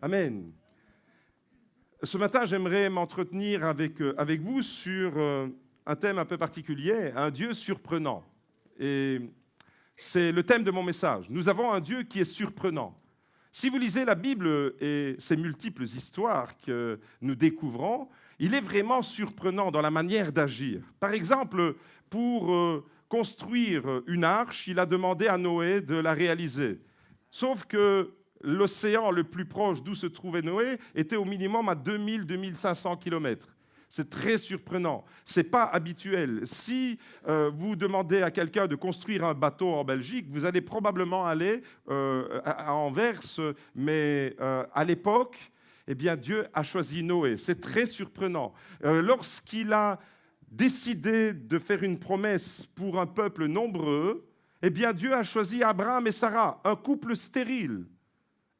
Amen. Ce matin, j'aimerais m'entretenir avec vous sur un thème un peu particulier, un Dieu surprenant. Et c'est le thème de mon message. Nous avons un Dieu qui est surprenant. Si vous lisez la Bible et ses multiples histoires que nous découvrons, il est vraiment surprenant dans la manière d'agir. Par exemple, pour construire une arche, il a demandé à Noé de la réaliser. Sauf que l'océan le plus proche d'où se trouvait Noé était au minimum à 2000-2500 km. C'est très surprenant. Ce n'est pas habituel. Si vous demandez à quelqu'un de construire un bateau en Belgique, vous allez probablement aller à Anvers, mais à l'époque, eh bien, Dieu a choisi Noé. C'est très surprenant. Lorsqu'il a décidé de faire une promesse pour un peuple nombreux, eh bien, Dieu a choisi Abraham et Sarah, un couple stérile.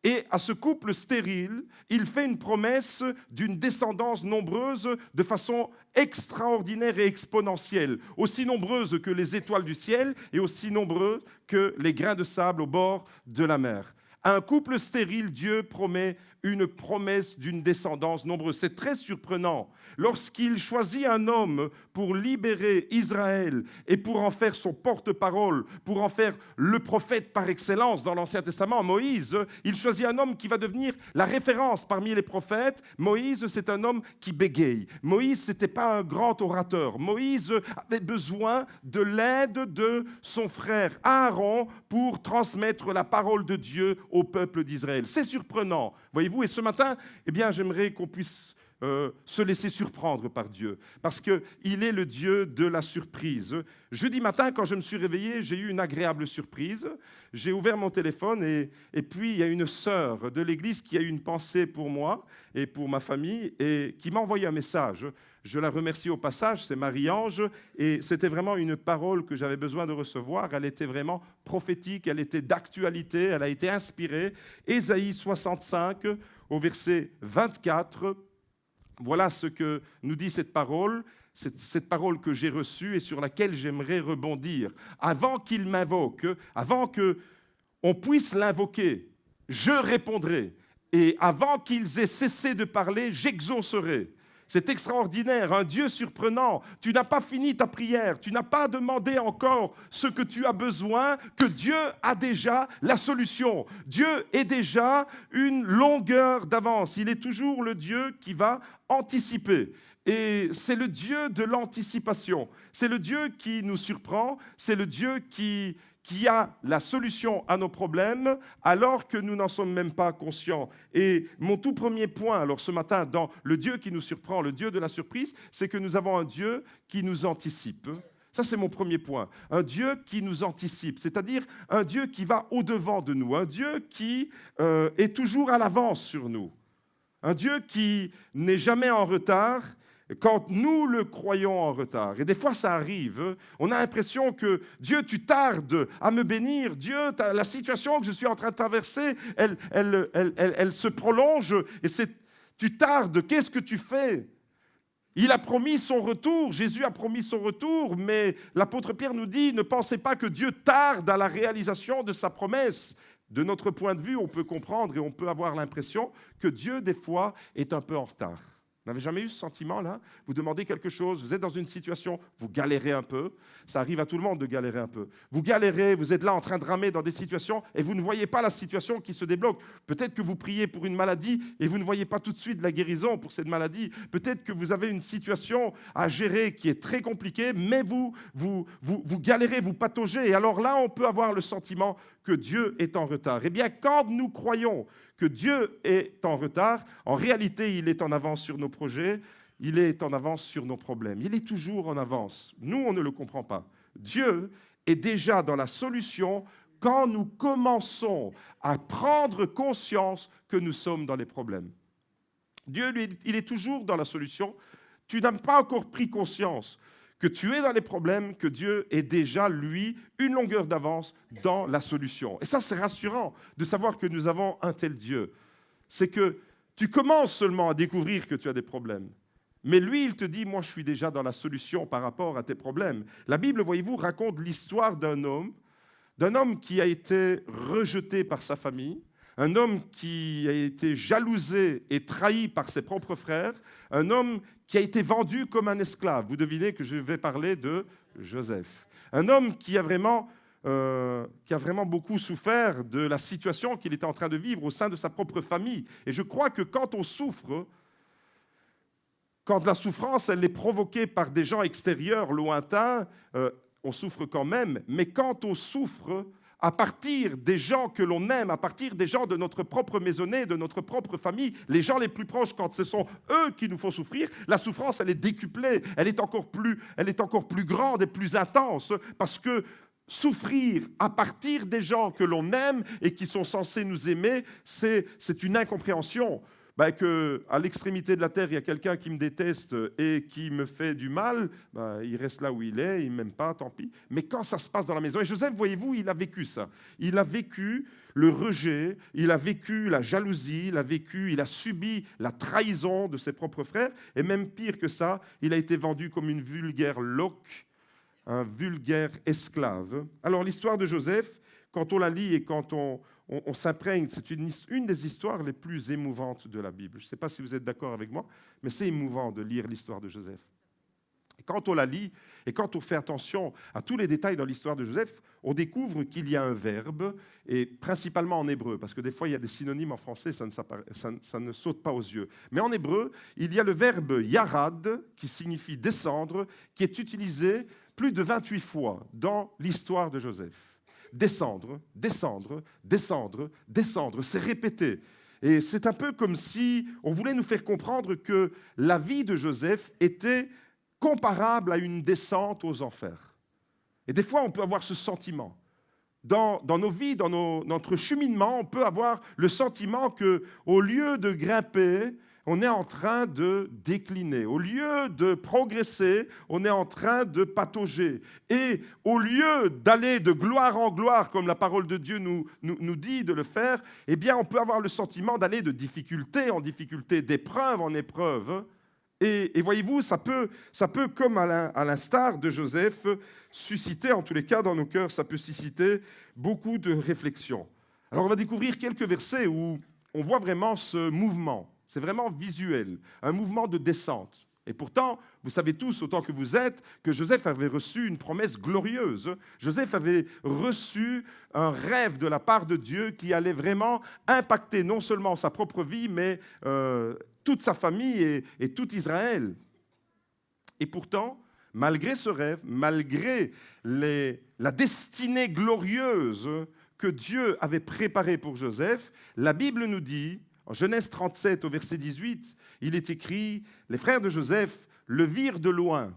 Et à ce couple stérile, il fait une promesse d'une descendance nombreuse de façon extraordinaire et exponentielle, aussi nombreuse que les étoiles du ciel et aussi nombreuse que les grains de sable au bord de la mer. À un couple stérile, Dieu promet une promesse d'une descendance nombreuse. C'est très surprenant. Lorsqu'il choisit un homme pour libérer Israël et pour en faire son porte-parole, pour en faire le prophète par excellence dans l'Ancien Testament, Moïse, il choisit un homme qui va devenir la référence parmi les prophètes. Moïse, c'est un homme qui bégaye. Moïse, ce n'était pas un grand orateur. Moïse avait besoin de l'aide de son frère Aaron pour transmettre la parole de Dieu au peuple d'Israël. C'est surprenant, voyez-vous. Et ce matin, eh bien, j'aimerais qu'on puisse se laisser surprendre par Dieu, parce qu'il est le Dieu de la surprise. Jeudi matin, quand je me suis réveillé, j'ai eu une agréable surprise. J'ai ouvert mon téléphone et puis il y a une sœur de l'église qui a eu une pensée pour moi et pour ma famille et qui m'a envoyé un message. Je la remercie au passage, c'est Marie-Ange, et c'était vraiment une parole que j'avais besoin de recevoir. Elle était vraiment prophétique, elle était d'actualité, elle a été inspirée. Ésaïe 65, au verset 24, voilà ce que nous dit cette parole que j'ai reçue et sur laquelle j'aimerais rebondir. Avant qu'il m'invoque, avant qu'on puisse l'invoquer, je répondrai. Et avant qu'ils aient cessé de parler, j'exaucerai. C'est extraordinaire, un Dieu surprenant. Tu n'as pas fini ta prière, tu n'as pas demandé encore ce que tu as besoin, que Dieu a déjà la solution. Dieu est déjà une longueur d'avance. Il est toujours le Dieu qui va anticiper. Et c'est le Dieu de l'anticipation. C'est le Dieu qui nous surprend, c'est le Dieu qui a la solution à nos problèmes alors que nous n'en sommes même pas conscients. Et mon tout premier point, alors ce matin, dans le Dieu qui nous surprend, le Dieu de la surprise, c'est que nous avons un Dieu qui nous anticipe. Ça, c'est mon premier point. Un Dieu qui nous anticipe, c'est-à-dire un Dieu qui va au-devant de nous, un Dieu qui est toujours à l'avance sur nous, un Dieu qui n'est jamais en retard quand nous le croyons en retard. Et des fois, ça arrive. On a l'impression que Dieu, tu tardes à me bénir. Dieu, la situation que je suis en train de traverser, elle se prolonge. Et tu tardes. Qu'est-ce que tu fais ? Il a promis son retour. Jésus a promis son retour. Mais l'apôtre Pierre nous dit, ne pensez pas que Dieu tarde à la réalisation de sa promesse. De notre point de vue, on peut comprendre et on peut avoir l'impression que Dieu, des fois, est un peu en retard. Vous n'avez jamais eu ce sentiment-là ? Vous demandez quelque chose, vous êtes dans une situation, vous galérez un peu. Ça arrive à tout le monde de galérer un peu. Vous galérez, vous êtes là en train de ramer dans des situations et vous ne voyez pas la situation qui se débloque. Peut-être que vous priez pour une maladie et vous ne voyez pas tout de suite la guérison pour cette maladie. Peut-être que vous avez une situation à gérer qui est très compliquée, mais vous galérez, vous pataugez. Et alors là, on peut avoir le sentiment que Dieu est en retard. Eh bien, quand nous croyons que Dieu est en retard, en réalité, il est en avance sur nos projets, il est en avance sur nos problèmes. Il est toujours en avance. Nous, on ne le comprend pas. Dieu est déjà dans la solution quand nous commençons à prendre conscience que nous sommes dans les problèmes. Dieu, lui, il est toujours dans la solution. Tu n'as pas encore pris conscience que tu es dans les problèmes, que Dieu est déjà, lui, une longueur d'avance dans la solution. Et ça, c'est rassurant de savoir que nous avons un tel Dieu. C'est que tu commences seulement à découvrir que tu as des problèmes. Mais lui, il te dit, moi, je suis déjà dans la solution par rapport à tes problèmes. La Bible, voyez-vous, raconte l'histoire d'un homme qui a été rejeté par sa famille, un homme qui a été jalousé et trahi par ses propres frères, un homme qui a été vendu comme un esclave. Vous devinez que je vais parler de Joseph. Un homme qui a vraiment beaucoup souffert de la situation qu'il était en train de vivre au sein de sa propre famille. Et je crois que quand on souffre, quand la souffrance elle est provoquée par des gens extérieurs, lointains, on souffre quand même. Mais quand on souffre à partir des gens que l'on aime, à partir des gens de notre propre maisonnée, de notre propre famille, les gens les plus proches, quand ce sont eux qui nous font souffrir, la souffrance, elle est décuplée, elle est encore plus grande et plus intense, parce que souffrir à partir des gens que l'on aime et qui sont censés nous aimer, c'est une incompréhension. Qu'à l'extrémité de la terre, il y a quelqu'un qui me déteste et qui me fait du mal, il reste là où il est, il ne m'aime pas, tant pis. Mais quand ça se passe dans la maison, et Joseph, voyez-vous, il a vécu ça. Il a vécu le rejet, il a vécu la jalousie, il a subi la trahison de ses propres frères, et même pire que ça, il a été vendu comme une vulgaire loque, un vulgaire esclave. Alors l'histoire de Joseph, quand on la lit et quand on s'imprègne, c'est une des histoires les plus émouvantes de la Bible. Je ne sais pas si vous êtes d'accord avec moi, mais c'est émouvant de lire l'histoire de Joseph. Et quand on la lit et quand on fait attention à tous les détails dans l'histoire de Joseph, on découvre qu'il y a un verbe, et principalement en hébreu, parce que des fois il y a des synonymes en français, ça ne saute pas aux yeux. Mais en hébreu, il y a le verbe yarad, qui signifie descendre, qui est utilisé plus de 28 fois dans l'histoire de Joseph. Descendre, descendre, descendre, descendre, c'est répété. Et c'est un peu comme si on voulait nous faire comprendre que la vie de Joseph était comparable à une descente aux enfers. Et des fois, on peut avoir ce sentiment. Dans nos vies, dans notre cheminement, on peut avoir le sentiment qu'au lieu de grimper, on est en train de décliner. Au lieu de progresser, on est en train de patauger. Et au lieu d'aller de gloire en gloire, comme la parole de Dieu nous dit de le faire, eh bien, on peut avoir le sentiment d'aller de difficulté en difficulté, d'épreuve en épreuve. Et voyez-vous, ça peut, comme à l'instar de Joseph, susciter, en tous les cas dans nos cœurs, ça peut susciter beaucoup de réflexions. Alors, on va découvrir quelques versets où on voit vraiment ce mouvement. C'est vraiment visuel, un mouvement de descente. Et pourtant, vous savez tous, autant que vous êtes, que Joseph avait reçu une promesse glorieuse. Joseph avait reçu un rêve de la part de Dieu qui allait vraiment impacter non seulement sa propre vie, mais toute sa famille et tout Israël. Et pourtant, malgré ce rêve, malgré la destinée glorieuse que Dieu avait préparée pour Joseph, la Bible nous dit, en Genèse 37, au verset 18, il est écrit « Les frères de Joseph le virent de loin. »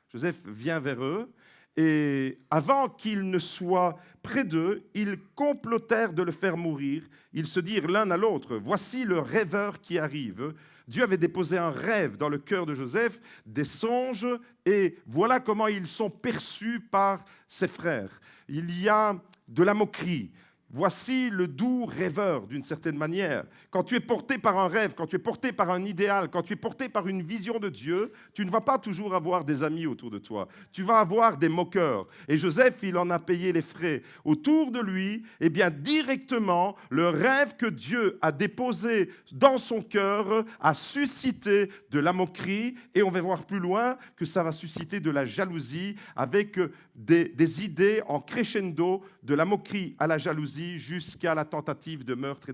Joseph vient vers eux, et avant qu'il ne soit près d'eux, ils complotèrent de le faire mourir. Ils se dirent l'un à l'autre « Voici le rêveur qui arrive. » Dieu avait déposé un rêve dans le cœur de Joseph, des songes, et voilà comment ils sont perçus par ses frères. Il y a de la moquerie. Voici le doux rêveur, d'une certaine manière. Quand tu es porté par un rêve, quand tu es porté par un idéal, quand tu es porté par une vision de Dieu, tu ne vas pas toujours avoir des amis autour de toi. Tu vas avoir des moqueurs. Et Joseph, il en a payé les frais. Autour de lui, eh bien, directement, le rêve que Dieu a déposé dans son cœur a suscité de la moquerie. Et on va voir plus loin que ça va susciter de la jalousie avec des idées en crescendo, de la moquerie à la jalousie, jusqu'à la tentative de meurtre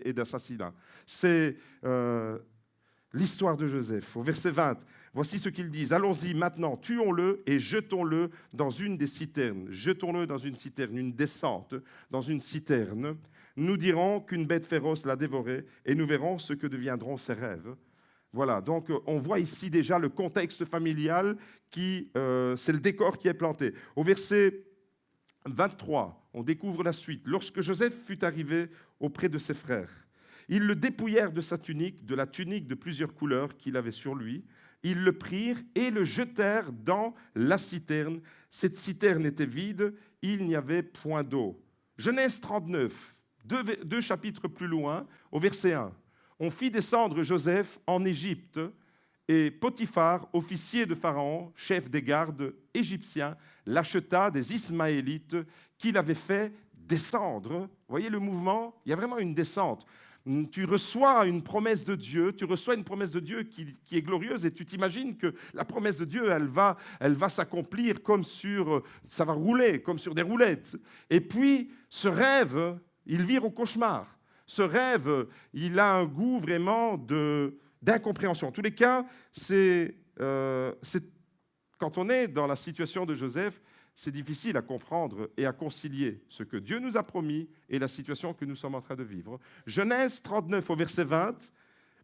et d'assassinat. C'est l'histoire de Joseph. Au verset 20, voici ce qu'ils disent. « Allons-y maintenant, tuons-le et jetons-le dans une des citernes. Jetons-le dans une citerne, une descente dans une citerne. Nous dirons qu'une bête féroce l'a dévoré et nous verrons ce que deviendront ses rêves. » Voilà, donc on voit ici déjà le contexte familial, c'est le décor qui est planté. Au verset 23, on découvre la suite. Lorsque Joseph fut arrivé auprès de ses frères, ils le dépouillèrent de sa tunique, de la tunique de plusieurs couleurs qu'il avait sur lui. Ils le prirent et le jetèrent dans la citerne. Cette citerne était vide, il n'y avait point d'eau. Genèse 39, deux chapitres plus loin, au verset 1. On fit descendre Joseph en Égypte et Potiphar, officier de Pharaon, chef des gardes égyptiens, l'acheta des Ismaélites qu'il avait fait descendre. Vous voyez le mouvement? Il y a vraiment une descente. Tu reçois une promesse de Dieu, qui est glorieuse et tu t'imagines que la promesse de Dieu, elle va s'accomplir ça va rouler comme sur des roulettes. Et puis, ce rêve, il vire au cauchemar. Ce rêve, il a un goût vraiment d'incompréhension. En tous les cas, c'est quand on est dans la situation de Joseph, c'est difficile à comprendre et à concilier ce que Dieu nous a promis et la situation que nous sommes en train de vivre. Genèse 39 au verset 20,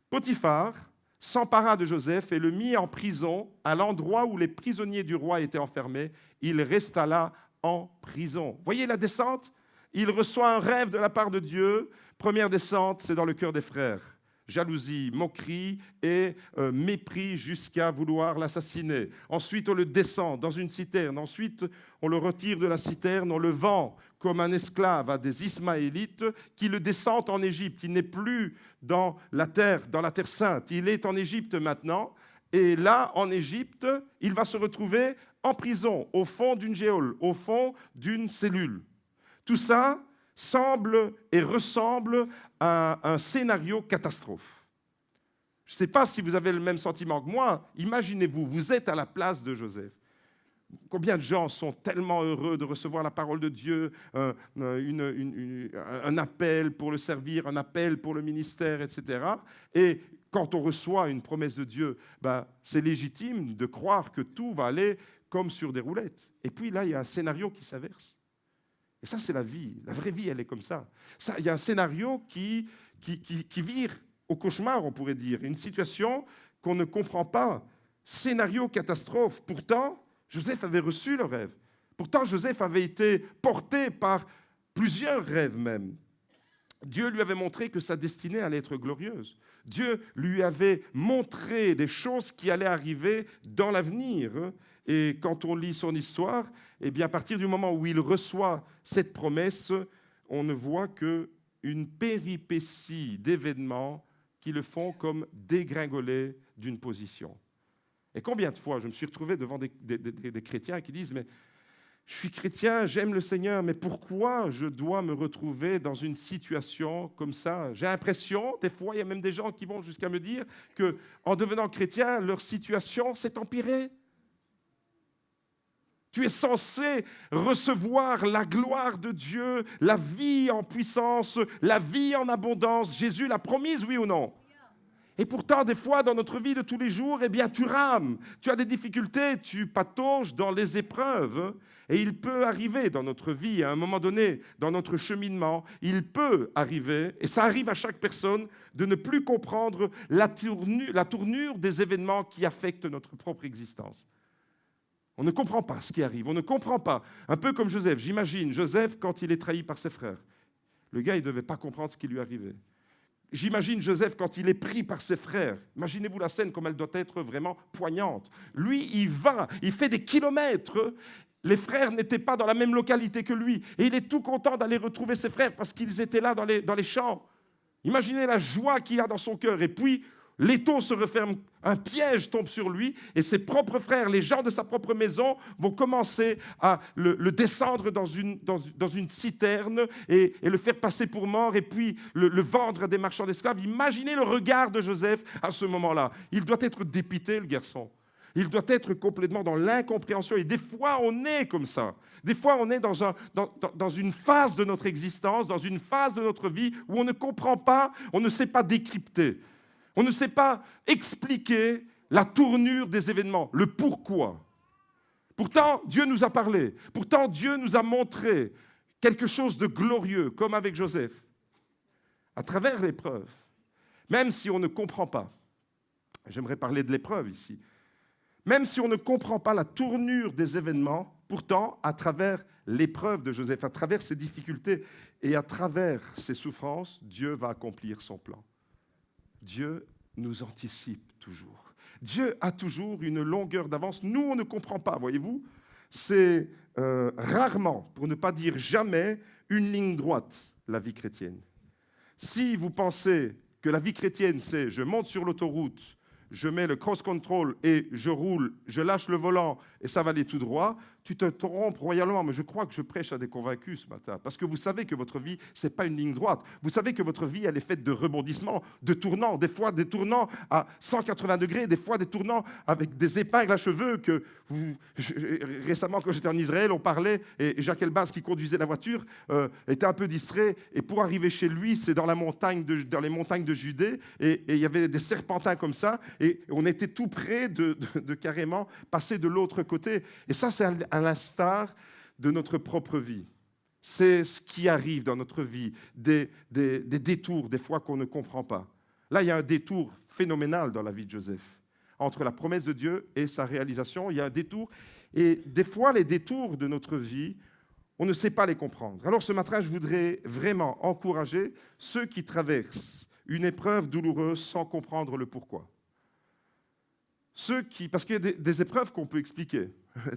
Potiphar s'empara de Joseph et le mit en prison à l'endroit où les prisonniers du roi étaient enfermés. Il resta là en prison. Voyez la descente? Il reçoit un rêve de la part de Dieu. Première descente, c'est dans le cœur des frères. Jalousie, moquerie et mépris jusqu'à vouloir l'assassiner. Ensuite, on le descend dans une citerne. Ensuite, on le retire de la citerne, on le vend comme un esclave à des Ismaélites qui le descendent en Égypte. Il n'est plus dans la terre sainte. Il est en Égypte maintenant. Et là, en Égypte, il va se retrouver en prison, au fond d'une geôle, au fond d'une cellule. Tout ça semble et ressemble à un scénario catastrophe. Je ne sais pas si vous avez le même sentiment que moi. Imaginez-vous, vous êtes à la place de Joseph. Combien de gens sont tellement heureux de recevoir la parole de Dieu, un appel pour le servir, un appel pour le ministère, etc. Et quand on reçoit une promesse de Dieu, c'est légitime de croire que tout va aller comme sur des roulettes. Et puis là, il y a un scénario qui s'inverse. Et ça, c'est la vie. La vraie vie, elle est comme ça. Il y a un scénario qui vire au cauchemar, on pourrait dire. Une situation qu'on ne comprend pas. Scénario catastrophe. Pourtant, Joseph avait reçu le rêve. Pourtant, Joseph avait été porté par plusieurs rêves même. Dieu lui avait montré que sa destinée allait être glorieuse. Dieu lui avait montré des choses qui allaient arriver dans l'avenir. Et quand on lit son histoire, eh bien, à partir du moment où il reçoit cette promesse, on ne voit qu'une péripétie d'événements qui le font comme dégringoler d'une position. Et combien de fois je me suis retrouvé devant des chrétiens qui disent « Mais je suis chrétien, j'aime le Seigneur, mais pourquoi je dois me retrouver dans une situation comme ça ?» J'ai l'impression, des fois, il y a même des gens qui vont jusqu'à me dire qu'en devenant chrétien, leur situation s'est empirée. Tu es censé recevoir la gloire de Dieu, la vie en puissance, la vie en abondance. Jésus l'a promise, oui ou non? Et pourtant, des fois, dans notre vie de tous les jours, eh bien, tu rames, tu as des difficultés, tu patauges dans les épreuves. Et il peut arriver dans notre vie, à un moment donné, dans notre cheminement, il peut arriver, et ça arrive à chaque personne, de ne plus comprendre la tournure des événements qui affectent notre propre existence. On ne comprend pas ce qui arrive, on ne comprend pas. Un peu comme Joseph, j'imagine Joseph quand il est trahi par ses frères. Le gars, il ne devait pas comprendre ce qui lui arrivait. J'imagine Joseph quand il est pris par ses frères. Imaginez-vous la scène comme elle doit être vraiment poignante. Lui, il fait des kilomètres. Les frères n'étaient pas dans la même localité que lui. Et il est tout content d'aller retrouver ses frères parce qu'ils étaient là dans les champs. Imaginez la joie qu'il a dans son cœur. Et puis, l'étau se referme, un piège tombe sur lui et ses propres frères, les gens de sa propre maison, vont commencer à le descendre dans une citerne et le faire passer pour mort et puis le vendre à des marchands d'esclaves. Imaginez le regard de Joseph à ce moment-là. Il doit être dépité, le garçon. Il doit être complètement dans l'incompréhension. Et des fois, on est comme ça. Des fois, on est dans une phase de notre existence, dans une phase de notre vie où on ne comprend pas, on ne sait pas décrypter. On ne sait pas expliquer la tournure des événements, le pourquoi. Pourtant, Dieu nous a parlé. Pourtant, Dieu nous a montré quelque chose de glorieux, comme avec Joseph. À travers l'épreuve, même si on ne comprend pas, j'aimerais parler de l'épreuve ici, même si on ne comprend pas la tournure des événements, pourtant, à travers l'épreuve de Joseph, à travers ses difficultés et à travers ses souffrances, Dieu va accomplir son plan. Dieu nous anticipe toujours. Dieu a toujours une longueur d'avance. Nous, on ne comprend pas, voyez-vous. C'est rarement, pour ne pas dire jamais, une ligne droite, la vie chrétienne. Si vous pensez que la vie chrétienne, c'est je monte sur l'autoroute, je mets le cross-control et je roule, je lâche le volant et ça va aller tout droit, tu te trompes royalement, mais je crois que je prêche à des convaincus ce matin, parce que vous savez que votre vie, ce n'est pas une ligne droite. Vous savez que votre vie, elle est faite de rebondissements, de tournants, des fois des tournants à 180 degrés, des fois des tournants avec des épingles à cheveux que récemment, quand j'étais en Israël, on parlait, et Jacques Elbaz, qui conduisait la voiture, était un peu distrait, et pour arriver chez lui, c'est dans les montagnes de Judée, et il y avait des serpentins comme ça, et on était tout près de carrément passer de l'autre côté. Et ça, c'est à l'instar de notre propre vie. C'est ce qui arrive dans notre vie, des détours, des fois qu'on ne comprend pas. Là, il y a un détour phénoménal dans la vie de Joseph. Entre la promesse de Dieu et sa réalisation, il y a un détour. Et des fois, les détours de notre vie, on ne sait pas les comprendre. Alors ce matin, je voudrais vraiment encourager ceux qui traversent une épreuve douloureuse sans comprendre le pourquoi. Parce qu'il y a des épreuves qu'on peut expliquer.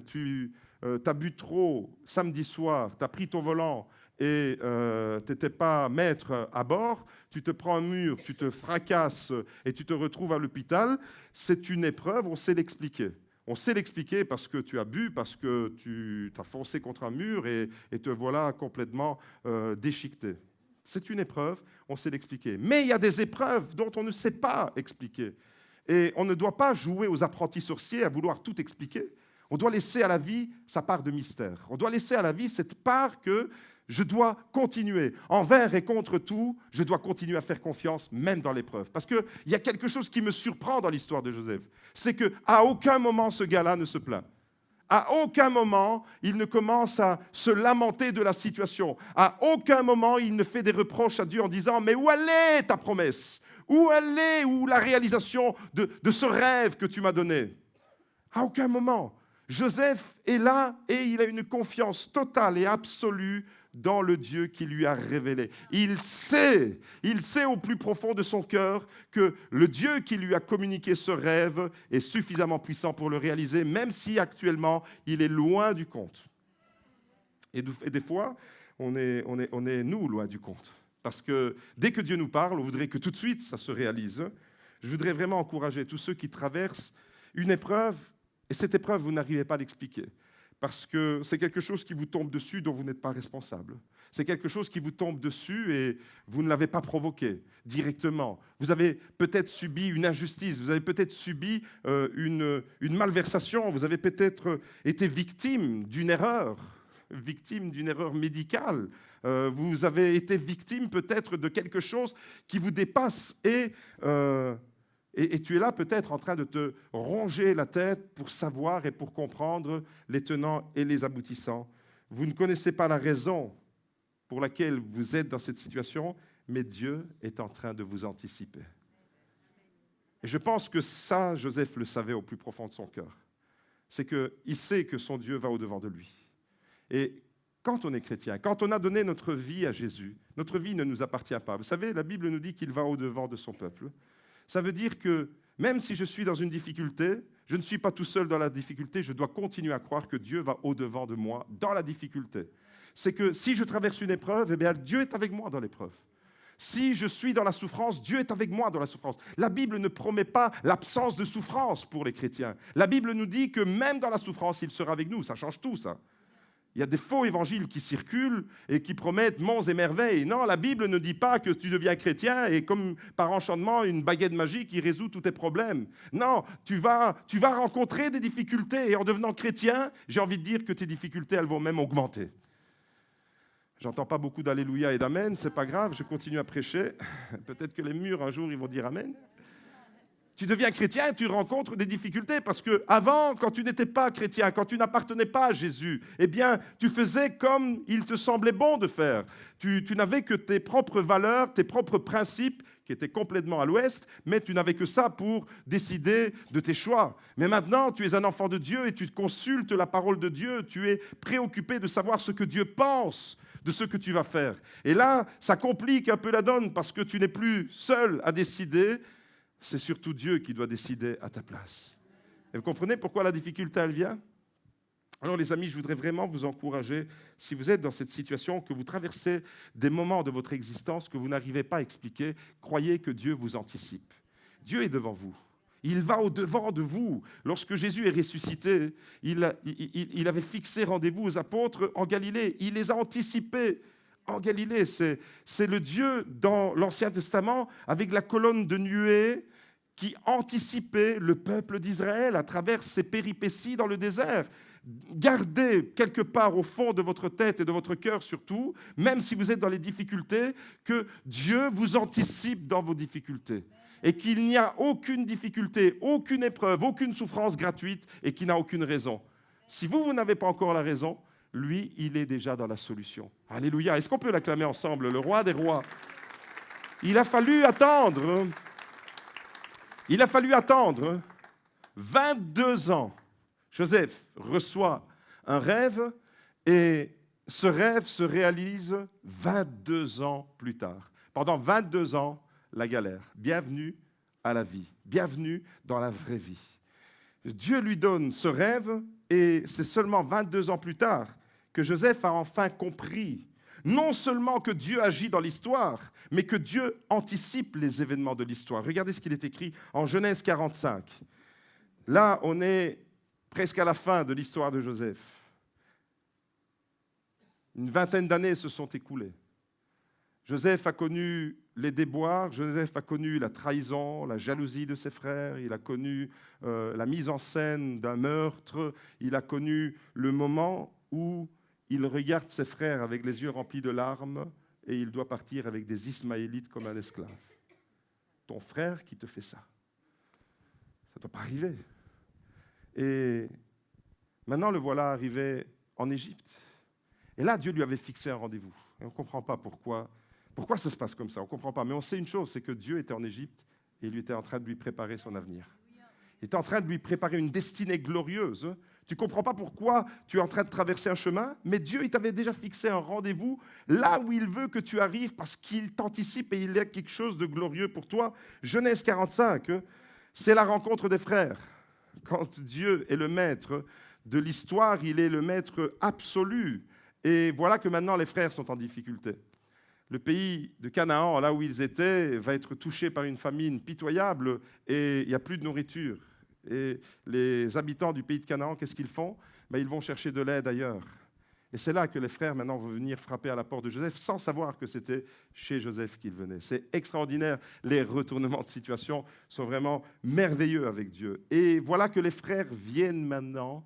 Tu as bu trop samedi soir, tu as pris ton volant et tu n'étais pas maître à bord, tu te prends un mur, tu te fracasses et tu te retrouves à l'hôpital. C'est une épreuve, on sait l'expliquer. On sait l'expliquer parce que tu as bu, parce que tu as foncé contre un mur et te voilà complètement déchiqueté. C'est une épreuve, on sait l'expliquer. Mais il y a des épreuves dont on ne sait pas expliquer. Et on ne doit pas jouer aux apprentis sorciers à vouloir tout expliquer. On doit laisser à la vie sa part de mystère. On doit laisser à la vie cette part que je dois continuer. Envers et contre tout, je dois continuer à faire confiance, même dans l'épreuve. Parce qu'il y a quelque chose qui me surprend dans l'histoire de Joseph. C'est qu'à aucun moment, ce gars-là ne se plaint. À aucun moment, il ne commence à se lamenter de la situation. À aucun moment, il ne fait des reproches à Dieu en disant « Mais où elle est ta promesse ? Où elle est, où la réalisation de ce rêve que tu m'as donné ?» À aucun moment. Joseph est là et il a une confiance totale et absolue dans le Dieu qui lui a révélé. Il sait au plus profond de son cœur que le Dieu qui lui a communiqué ce rêve est suffisamment puissant pour le réaliser, même si actuellement il est loin du compte. Et des fois, on est nous loin du compte. Parce que dès que Dieu nous parle, on voudrait que tout de suite ça se réalise. Je voudrais vraiment encourager tous ceux qui traversent une épreuve, et cette épreuve, vous n'arrivez pas à l'expliquer. Parce que c'est quelque chose qui vous tombe dessus dont vous n'êtes pas responsable. C'est quelque chose qui vous tombe dessus et vous ne l'avez pas provoqué directement. Vous avez peut-être subi une injustice, vous avez peut-être subi une malversation, vous avez peut-être été victime d'une erreur médicale. Vous avez été victime peut-être de quelque chose qui vous dépasse et tu es là peut-être en train de te ronger la tête pour savoir et pour comprendre les tenants et les aboutissants. Vous ne connaissez pas la raison pour laquelle vous êtes dans cette situation, mais Dieu est en train de vous anticiper. Et je pense que ça, Joseph le savait au plus profond de son cœur. C'est qu'il sait que son Dieu va au-devant de lui. Et quand on est chrétien, quand on a donné notre vie à Jésus, notre vie ne nous appartient pas. Vous savez, la Bible nous dit qu'il va au-devant de son peuple. Ça veut dire que même si je suis dans une difficulté, je ne suis pas tout seul dans la difficulté, je dois continuer à croire que Dieu va au-devant de moi dans la difficulté. C'est que si je traverse une épreuve, eh bien, Dieu est avec moi dans l'épreuve. Si je suis dans la souffrance, Dieu est avec moi dans la souffrance. La Bible ne promet pas l'absence de souffrance pour les chrétiens. La Bible nous dit que même dans la souffrance, il sera avec nous. Ça change tout, ça. Il y a des faux évangiles qui circulent et qui promettent monts et merveilles. Non, la Bible ne dit pas que tu deviens chrétien et comme par enchantement, une baguette magique qui résout tous tes problèmes. Non, tu vas rencontrer des difficultés et en devenant chrétien, j'ai envie de dire que tes difficultés, elles vont même augmenter. J'entends pas beaucoup d'alléluia et d'amen, c'est pas grave, je continue à prêcher. Peut-être que les murs, un jour, ils vont dire amen. Tu deviens chrétien et tu rencontres des difficultés parce que avant, quand tu n'étais pas chrétien, quand tu n'appartenais pas à Jésus, eh bien, tu faisais comme il te semblait bon de faire. Tu n'avais que tes propres valeurs, tes propres principes qui étaient complètement à l'ouest, mais tu n'avais que ça pour décider de tes choix. Mais maintenant, tu es un enfant de Dieu et tu consultes la parole de Dieu, tu es préoccupé de savoir ce que Dieu pense de ce que tu vas faire. Et là, ça complique un peu la donne parce que tu n'es plus seul à décider. C'est surtout Dieu qui doit décider à ta place. Et vous comprenez pourquoi la difficulté, elle vient ? Alors les amis, je voudrais vraiment vous encourager, si vous êtes dans cette situation, que vous traversez des moments de votre existence que vous n'arrivez pas à expliquer, croyez que Dieu vous anticipe. Dieu est devant vous. Il va au-devant de vous. Lorsque Jésus est ressuscité, il avait fixé rendez-vous aux apôtres en Galilée. Il les a anticipés en Galilée. C'est le Dieu dans l'Ancien Testament avec la colonne de nuée qui anticipait le peuple d'Israël à travers ses péripéties dans le désert. Gardez quelque part au fond de votre tête et de votre cœur surtout, même si vous êtes dans les difficultés, que Dieu vous anticipe dans vos difficultés. Et qu'il n'y a aucune difficulté, aucune épreuve, aucune souffrance gratuite et qui n'a aucune raison. Si vous n'avez pas encore la raison, lui, il est déjà dans la solution. Alléluia. Est-ce qu'on peut l'acclamer ensemble, le roi des rois? Il a fallu attendre 22 ans. Joseph reçoit un rêve et ce rêve se réalise 22 ans plus tard. Pendant 22 ans, la galère. Bienvenue à la vie. Bienvenue dans la vraie vie. Dieu lui donne ce rêve et c'est seulement 22 ans plus tard que Joseph a enfin compris non seulement que Dieu agit dans l'histoire, mais que Dieu anticipe les événements de l'histoire. Regardez ce qu'il est écrit en Genèse 45. Là, on est presque à la fin de l'histoire de Joseph. Une vingtaine d'années se sont écoulées. Joseph a connu les déboires, Joseph a connu la trahison, la jalousie de ses frères, il a connu la mise en scène d'un meurtre, il a connu le moment où il regarde ses frères avec les yeux remplis de larmes et il doit partir avec des Ismaélites comme un esclave. Ton frère qui te fait ça. Ça ne doit pas arriver. Et maintenant, le voilà arrivé en Égypte. Et là, Dieu lui avait fixé un rendez-vous. Et on ne comprend pas pourquoi ça se passe comme ça. On ne comprend pas. Mais on sait une chose, c'est que Dieu était en Égypte et il était en train de lui préparer son avenir. Il était en train de lui préparer une destinée glorieuse. Tu ne comprends pas pourquoi tu es en train de traverser un chemin, mais Dieu, il t'avait déjà fixé un rendez-vous là où il veut que tu arrives parce qu'il t'anticipe et il y a quelque chose de glorieux pour toi. Genèse 45, c'est la rencontre des frères. Quand Dieu est le maître de l'histoire, il est le maître absolu. Et voilà que maintenant les frères sont en difficulté. Le pays de Canaan, là où ils étaient, va être touché par une famine pitoyable et il n'y a plus de nourriture. Et les habitants du pays de Canaan, qu'est-ce qu'ils font? Ils vont chercher de l'aide ailleurs. Et c'est là que les frères maintenant vont venir frapper à la porte de Joseph sans savoir que c'était chez Joseph qu'ils venaient. C'est extraordinaire. Les retournements de situation sont vraiment merveilleux avec Dieu. Et voilà que les frères viennent maintenant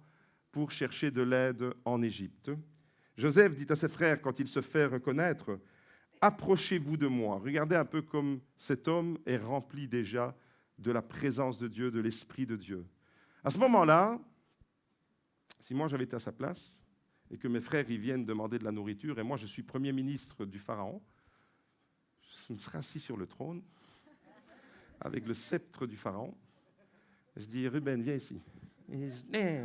pour chercher de l'aide en Égypte. Joseph dit à ses frères quand il se fait reconnaître, « Approchez-vous de moi. » Regardez un peu comme cet homme est rempli déjà de la présence de Dieu, de l'Esprit de Dieu. À ce moment-là, si moi j'avais été à sa place et que mes frères y viennent demander de la nourriture et moi je suis Premier ministre du Pharaon, je me serais assis sur le trône avec le sceptre du Pharaon. Je dis, Ruben, viens ici. Et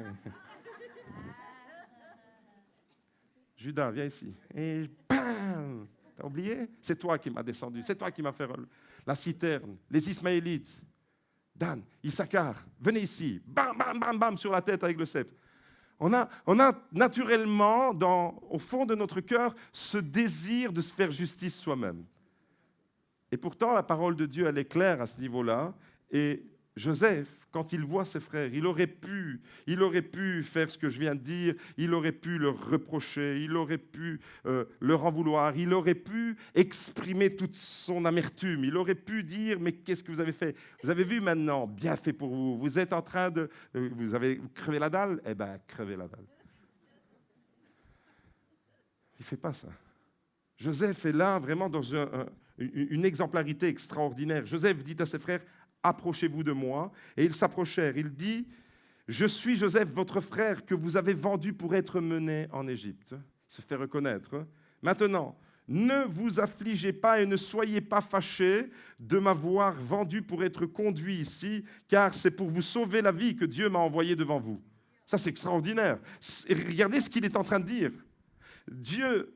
Judas, viens ici. Et bam! T'as oublié? C'est toi qui m'as descendu, c'est toi qui m'as fait la citerne, les Ismaélites. Dan, Issachar, venez ici. Bam, bam, bam, bam, sur la tête avec le sceptre. On a naturellement, au fond de notre cœur, ce désir de se faire justice soi-même. Et pourtant, la parole de Dieu, elle est claire à ce niveau-là. Et Joseph, quand il voit ses frères, il aurait pu faire ce que je viens de dire, il aurait pu leur reprocher, il aurait pu leur en vouloir, il aurait pu exprimer toute son amertume, il aurait pu dire « Mais qu'est-ce que vous avez fait? Vous avez vu maintenant, bien fait pour vous, vous êtes en train de... vous avez crevé la dalle? Eh bien, crevez la dalle. » Il ne fait pas ça. Joseph est là vraiment dans une exemplarité extraordinaire. Joseph dit à ses frères, approchez-vous de moi. Et ils s'approchèrent. Il dit, je suis Joseph, votre frère, que vous avez vendu pour être mené en Égypte. Il se fait reconnaître. Maintenant, ne vous affligez pas et ne soyez pas fâchés de m'avoir vendu pour être conduit ici, car c'est pour vous sauver la vie que Dieu m'a envoyé devant vous. Ça, c'est extraordinaire. Regardez ce qu'il est en train de dire. Dieu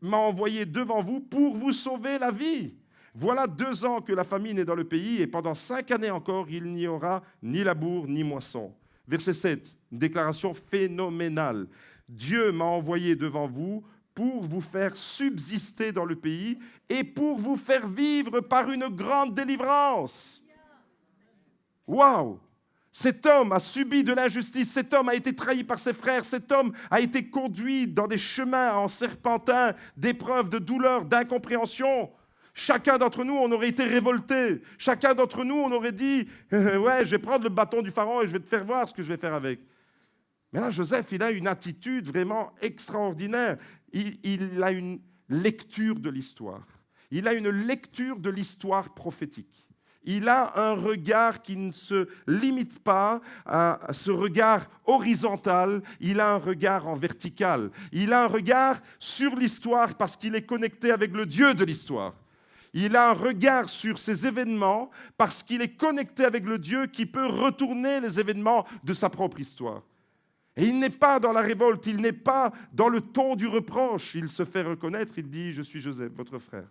m'a envoyé devant vous pour vous sauver la vie. Voilà 2 ans que la famine est dans le pays et pendant 5 années encore, il n'y aura ni labour ni moisson. Verset 7, une déclaration phénoménale. Dieu m'a envoyé devant vous pour vous faire subsister dans le pays et pour vous faire vivre par une grande délivrance. Waouh! Cet homme a subi de l'injustice, cet homme a été trahi par ses frères, cet homme a été conduit dans des chemins en serpentin, d'épreuves, de douleurs, d'incompréhension. Chacun d'entre nous, on aurait été révolté. Chacun d'entre nous, on aurait dit « Ouais, je vais prendre le bâton du pharaon et je vais te faire voir ce que je vais faire avec. » Mais là, Joseph, il a une attitude vraiment extraordinaire. Il a une lecture de l'histoire. Il a une lecture de l'histoire prophétique. Il a un regard qui ne se limite pas à ce regard horizontal, il a un regard en vertical. Il a un regard sur l'histoire parce qu'il est connecté avec le Dieu de l'histoire. Il a un regard sur ces événements parce qu'il est connecté avec le Dieu qui peut retourner les événements de sa propre histoire. Et il n'est pas dans la révolte, il n'est pas dans le ton du reproche. Il se fait reconnaître, il dit « Je suis Joseph, votre frère ».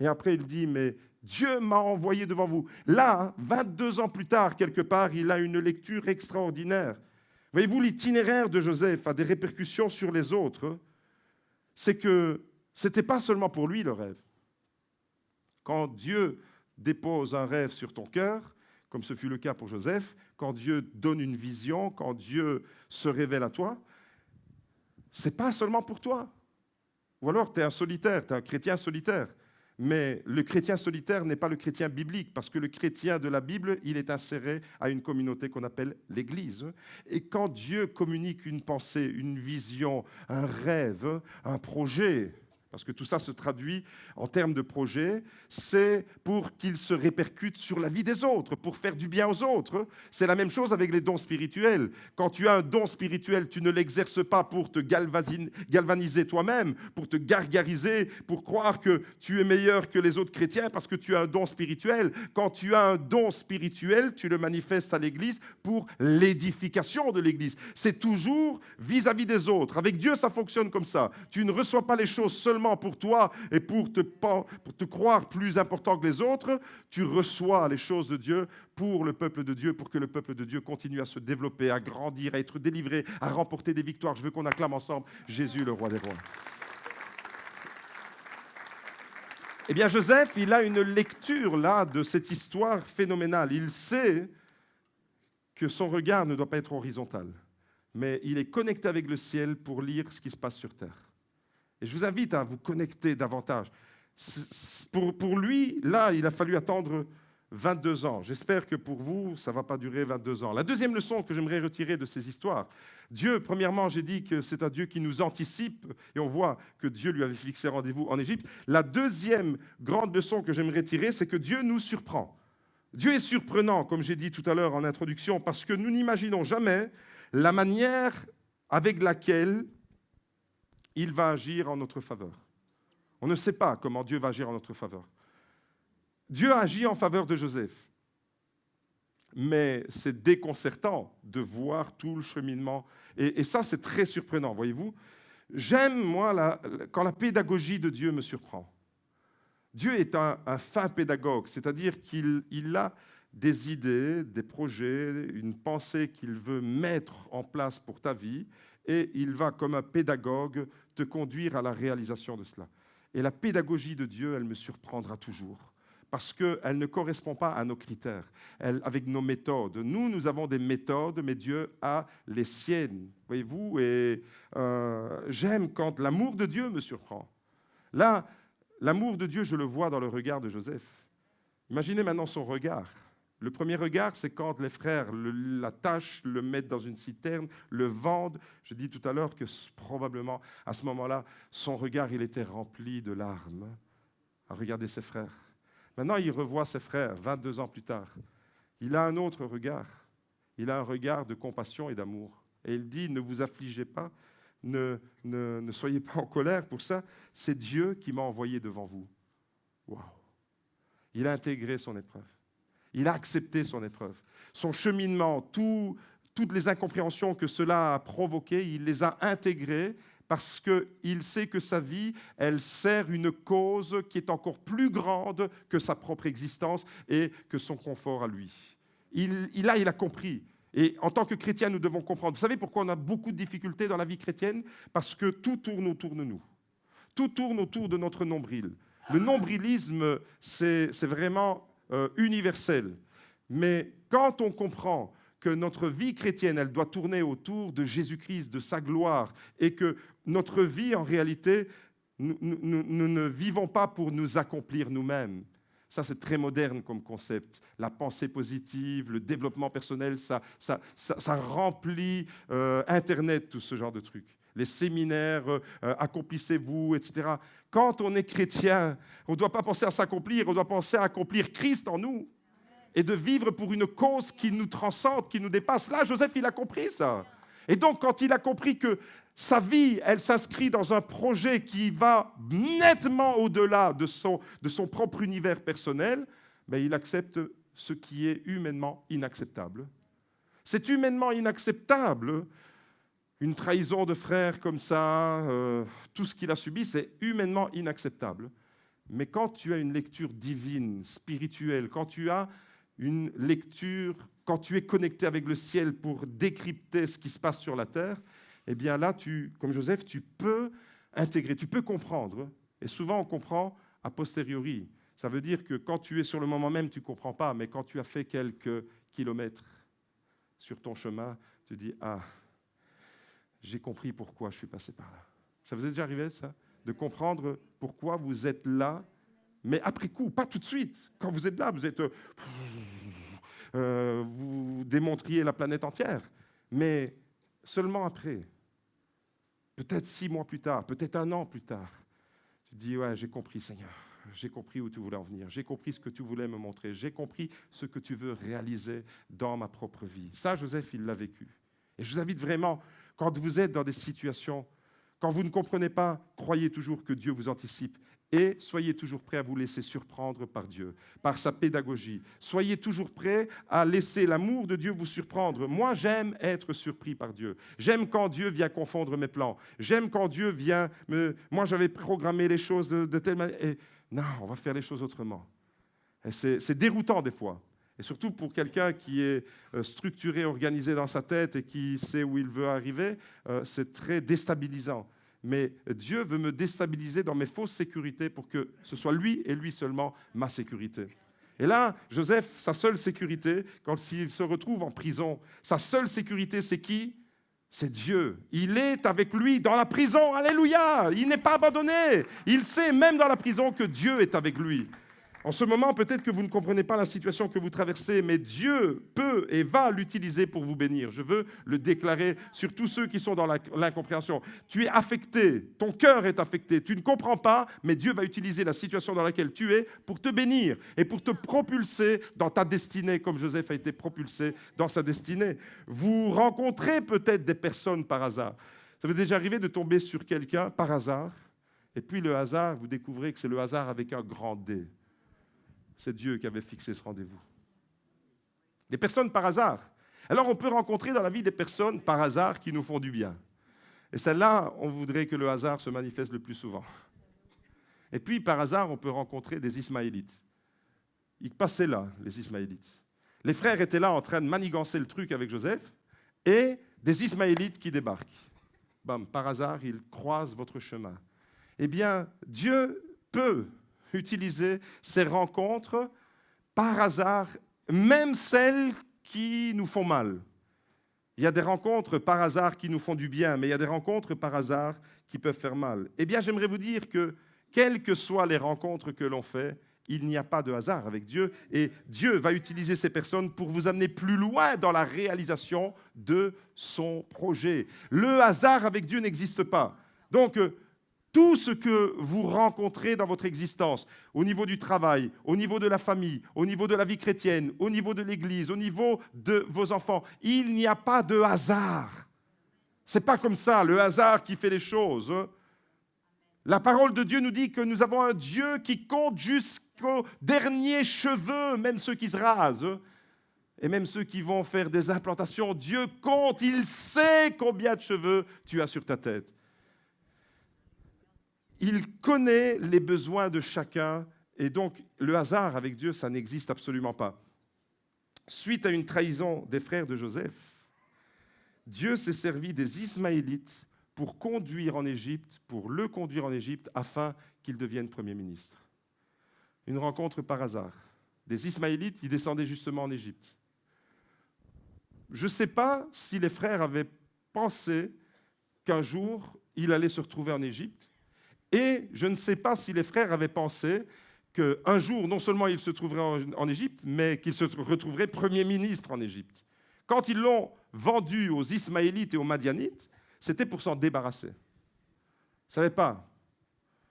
Et après, il dit « Mais Dieu m'a envoyé devant vous ». Là, 22 ans plus tard, quelque part, il a une lecture extraordinaire. Voyez-vous, l'itinéraire de Joseph a des répercussions sur les autres. C'est que ce n'était pas seulement pour lui le rêve. Quand Dieu dépose un rêve sur ton cœur, comme ce fut le cas pour Joseph, quand Dieu donne une vision, quand Dieu se révèle à toi, ce n'est pas seulement pour toi. Ou alors tu es un solitaire, tu es un chrétien solitaire. Mais le chrétien solitaire n'est pas le chrétien biblique, parce que le chrétien de la Bible, il est inséré à une communauté qu'on appelle l'Église. Et quand Dieu communique une pensée, une vision, un rêve, un projet, parce que tout ça se traduit en termes de projet, c'est pour qu'il se répercute sur la vie des autres, pour faire du bien aux autres. C'est la même chose avec les dons spirituels. Quand tu as un don spirituel, tu ne l'exerces pas pour te galvaniser toi-même, pour te gargariser, pour croire que tu es meilleur que les autres chrétiens parce que tu as un don spirituel. Quand tu as un don spirituel, tu le manifestes à l'Église pour l'édification de l'Église. C'est toujours vis-à-vis des autres. Avec Dieu, ça fonctionne comme ça. Tu ne reçois pas les choses seulement pour toi et pour te croire plus important que les autres, tu reçois les choses de Dieu pour le peuple de Dieu, pour que le peuple de Dieu continue à se développer, à grandir, à être délivré, à remporter des victoires. Je veux qu'on acclame ensemble Jésus, le roi des rois. Eh bien, Joseph, il a une lecture là de cette histoire phénoménale. Il sait que son regard ne doit pas être horizontal, mais il est connecté avec le ciel pour lire ce qui se passe sur terre. Et je vous invite à vous connecter davantage. Pour lui, là, il a fallu attendre 22 ans. J'espère que pour vous, ça ne va pas durer 22 ans. La deuxième leçon que j'aimerais retirer de ces histoires, Dieu, premièrement, j'ai dit que c'est un Dieu qui nous anticipe, et on voit que Dieu lui avait fixé rendez-vous en Égypte. La deuxième grande leçon que j'aimerais tirer, c'est que Dieu nous surprend. Dieu est surprenant, comme j'ai dit tout à l'heure en introduction, parce que nous n'imaginons jamais la manière avec laquelle il va agir en notre faveur. On ne sait pas comment Dieu va agir en notre faveur. Dieu agit en faveur de Joseph. Mais c'est déconcertant de voir tout le cheminement. Et ça, c'est très surprenant, voyez-vous. J'aime, moi, quand la pédagogie de Dieu me surprend. Dieu est un fin pédagogue, c'est-à-dire qu'il a des idées, des projets, une pensée qu'il veut mettre en place pour ta vie, et il va, comme un pédagogue, te conduire à la réalisation de cela. Et la pédagogie de Dieu, elle me surprendra toujours, parce qu'elle ne correspond pas à nos critères, avec nos méthodes. Nous avons des méthodes, mais Dieu a les siennes, voyez-vous. Et j'aime quand l'amour de Dieu me surprend. Là, l'amour de Dieu, je le vois dans le regard de Joseph. Imaginez maintenant son regard. Le premier regard, c'est quand les frères l'attachent, le mettent dans une citerne, le vendent. Je dis tout à l'heure que probablement, à ce moment-là, son regard, il était rempli de larmes à regarder ses frères. Maintenant, il revoit ses frères 22 ans plus tard. Il a un autre regard. Il a un regard de compassion et d'amour. Et il dit, ne vous affligez pas, ne soyez pas en colère pour ça. C'est Dieu qui m'a envoyé devant vous. Waouh! Il a intégré son épreuve. Il a accepté son épreuve. Son cheminement, toutes les incompréhensions que cela a provoquées, il les a intégrées parce qu'il sait que sa vie, elle sert une cause qui est encore plus grande que sa propre existence et que son confort à lui. Il a compris. Et en tant que chrétien, nous devons comprendre. Vous savez pourquoi on a beaucoup de difficultés dans la vie chrétienne? Parce que tout tourne autour de nous. Tout tourne autour de notre nombril. Le nombrilisme, c'est vraiment universel. Mais quand on comprend que notre vie chrétienne, elle doit tourner autour de Jésus-Christ, de sa gloire, et que notre vie, en réalité, nous ne vivons pas pour nous accomplir nous-mêmes. Ça, c'est très moderne comme concept. La pensée positive, le développement personnel, ça remplit Internet, tout ce genre de trucs. Les séminaires, accomplissez-vous, etc. Quand on est chrétien, on ne doit pas penser à s'accomplir, on doit penser à accomplir Christ en nous et de vivre pour une cause qui nous transcende, qui nous dépasse. Là, Joseph, il a compris ça. Et donc, quand il a compris que sa vie, elle s'inscrit dans un projet qui va nettement au-delà de son propre univers personnel, ben, il accepte ce qui est humainement inacceptable. C'est humainement inacceptable. Une trahison de frère comme ça, tout ce qu'il a subi, c'est humainement inacceptable. Mais quand tu as une lecture divine, spirituelle, quand tu as une lecture, quand tu es connecté avec le ciel pour décrypter ce qui se passe sur la terre, eh bien là, comme Joseph, tu peux intégrer, tu peux comprendre. Et souvent, on comprend a posteriori. Ça veut dire que quand tu es sur le moment même, tu ne comprends pas, mais quand tu as fait quelques kilomètres sur ton chemin, tu dis « Ah, j'ai compris pourquoi je suis passé par là. » Ça vous est déjà arrivé, ça? De comprendre pourquoi vous êtes là, mais après coup, pas tout de suite. Quand vous êtes là, vous êtes... vous démontriez la planète entière, mais seulement après. Peut-être 6 mois plus tard, peut-être 1 an plus tard. Tu dis, ouais, j'ai compris, Seigneur. J'ai compris où tu voulais en venir. J'ai compris ce que tu voulais me montrer. J'ai compris ce que tu veux réaliser dans ma propre vie. Ça, Joseph, il l'a vécu. Et je vous invite vraiment, quand vous êtes dans des situations, quand vous ne comprenez pas, croyez toujours que Dieu vous anticipe. Et soyez toujours prêts à vous laisser surprendre par Dieu, par sa pédagogie. Soyez toujours prêts à laisser l'amour de Dieu vous surprendre. Moi, j'aime être surpris par Dieu. J'aime quand Dieu vient confondre mes plans. J'aime quand Dieu vient me... Moi, j'avais programmé les choses de telle manière. Et non, on va faire les choses autrement. Et c'est déroutant des fois. Et surtout pour quelqu'un qui est structuré, organisé dans sa tête et qui sait où il veut arriver, c'est très déstabilisant. Mais Dieu veut me déstabiliser dans mes fausses sécurités pour que ce soit lui et lui seulement ma sécurité. Et là, Joseph, sa seule sécurité, quand il se retrouve en prison, sa seule sécurité, c'est qui? C'est Dieu. Il est avec lui dans la prison. Alléluia! Il n'est pas abandonné. Il sait même dans la prison que Dieu est avec lui. En ce moment, peut-être que vous ne comprenez pas la situation que vous traversez, mais Dieu peut et va l'utiliser pour vous bénir. Je veux le déclarer sur tous ceux qui sont dans l'incompréhension. Tu es affecté, ton cœur est affecté, tu ne comprends pas, mais Dieu va utiliser la situation dans laquelle tu es pour te bénir et pour te propulser dans ta destinée, comme Joseph a été propulsé dans sa destinée. Vous rencontrez peut-être des personnes par hasard. Ça vous est déjà arrivé de tomber sur quelqu'un par hasard, et puis le hasard, vous découvrez que c'est le hasard avec un grand D. C'est Dieu qui avait fixé ce rendez-vous. Des personnes par hasard. Alors on peut rencontrer dans la vie des personnes par hasard qui nous font du bien. Et celles-là, on voudrait que le hasard se manifeste le plus souvent. Et puis par hasard, on peut rencontrer des Ismaélites. Ils passaient là, les Ismaélites. Les frères étaient là en train de manigancer le truc avec Joseph, et des Ismaélites qui débarquent. Bam, par hasard, ils croisent votre chemin. Eh bien, Dieu peut utiliser ces rencontres par hasard, même celles qui nous font mal. Il y a des rencontres par hasard qui nous font du bien, mais il y a des rencontres par hasard qui peuvent faire mal. Eh bien, j'aimerais vous dire que, quelles que soient les rencontres que l'on fait, il n'y a pas de hasard avec Dieu, et Dieu va utiliser ces personnes pour vous amener plus loin dans la réalisation de son projet. Le hasard avec Dieu n'existe pas. Donc, tout ce que vous rencontrez dans votre existence, au niveau du travail, au niveau de la famille, au niveau de la vie chrétienne, au niveau de l'Église, au niveau de vos enfants, il n'y a pas de hasard. Ce n'est pas comme ça, le hasard qui fait les choses. La parole de Dieu nous dit que nous avons un Dieu qui compte jusqu'aux derniers cheveux, même ceux qui se rasent, et même ceux qui vont faire des implantations. Dieu compte, il sait combien de cheveux tu as sur ta tête. Il connaît les besoins de chacun, et donc le hasard avec Dieu, ça n'existe absolument pas. Suite à une trahison des frères de Joseph, Dieu s'est servi des Ismaélites pour le conduire en Égypte, afin qu'il devienne Premier ministre. Une rencontre par hasard. des Ismaélites qui descendaient justement en Égypte. Je ne sais pas si les frères avaient pensé qu'un jour, il allait se retrouver en Égypte. Et je ne sais pas si les frères avaient pensé qu'un jour, non seulement il se trouverait en Égypte, mais qu'il se retrouverait Premier ministre en Égypte. Quand ils l'ont vendu aux Ismaélites et aux Madianites, c'était pour s'en débarrasser. Ils ne savaient pas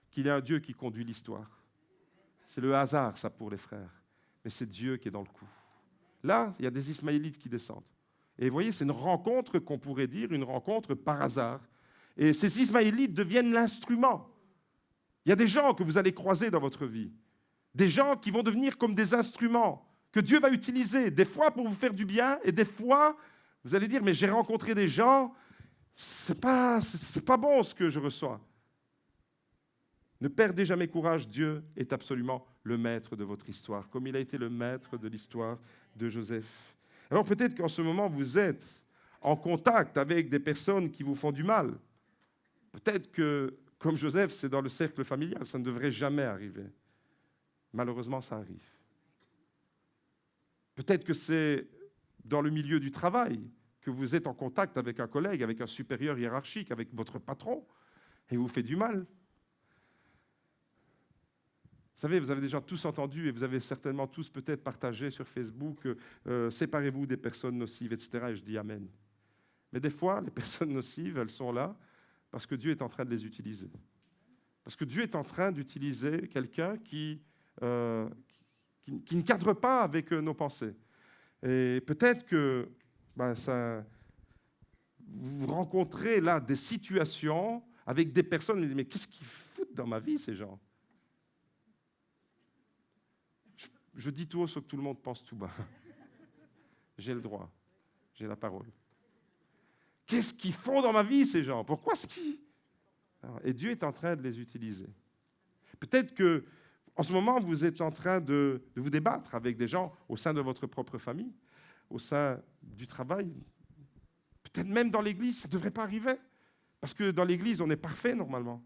qu'il y a un Dieu qui conduit l'histoire. C'est le hasard, ça, pour les frères. Mais c'est Dieu qui est dans le coup. Là, il y a des Ismaélites qui descendent. Et vous voyez, c'est une rencontre qu'on pourrait dire, une rencontre par hasard. Et ces Ismaélites deviennent l'instrument. Il y a des gens que vous allez croiser dans votre vie. Des gens qui vont devenir comme des instruments que Dieu va utiliser, des fois pour vous faire du bien, et des fois, vous allez dire, mais j'ai rencontré des gens, c'est pas bon ce que je reçois. Ne perdez jamais courage, Dieu est absolument le maître de votre histoire, comme il a été le maître de l'histoire de Joseph. Alors peut-être qu'en ce moment, vous êtes en contact avec des personnes qui vous font du mal. Peut-être que, comme Joseph, c'est dans le cercle familial, ça ne devrait jamais arriver. Malheureusement, ça arrive. Peut-être que c'est dans le milieu du travail que vous êtes en contact avec un collègue, avec un supérieur hiérarchique, avec votre patron, et il vous fait du mal. Vous savez, vous avez déjà tous entendu, et vous avez certainement tous peut-être partagé sur Facebook, séparez-vous des personnes nocives, etc. Et je dis Amen. Mais des fois, les personnes nocives, elles sont là parce que Dieu est en train de les utiliser. Parce que Dieu est en train d'utiliser quelqu'un qui ne cadre pas avec nos pensées. Et peut-être que vous rencontrez là des situations avec des personnes, mais qu'est-ce qu'ils foutent dans ma vie, ces gens? Je dis tout haut ce que tout le monde pense tout bas. J'ai le droit, j'ai la parole. Qu'est-ce qu'ils font dans ma vie, ces gens? Pourquoi est-ce qu'ils... Et Dieu est en train de les utiliser. Peut-être que en ce moment, vous êtes en train de vous débattre avec des gens au sein de votre propre famille, au sein du travail, peut-être même dans l'église, ça ne devrait pas arriver. Parce que dans l'église, on est parfait normalement.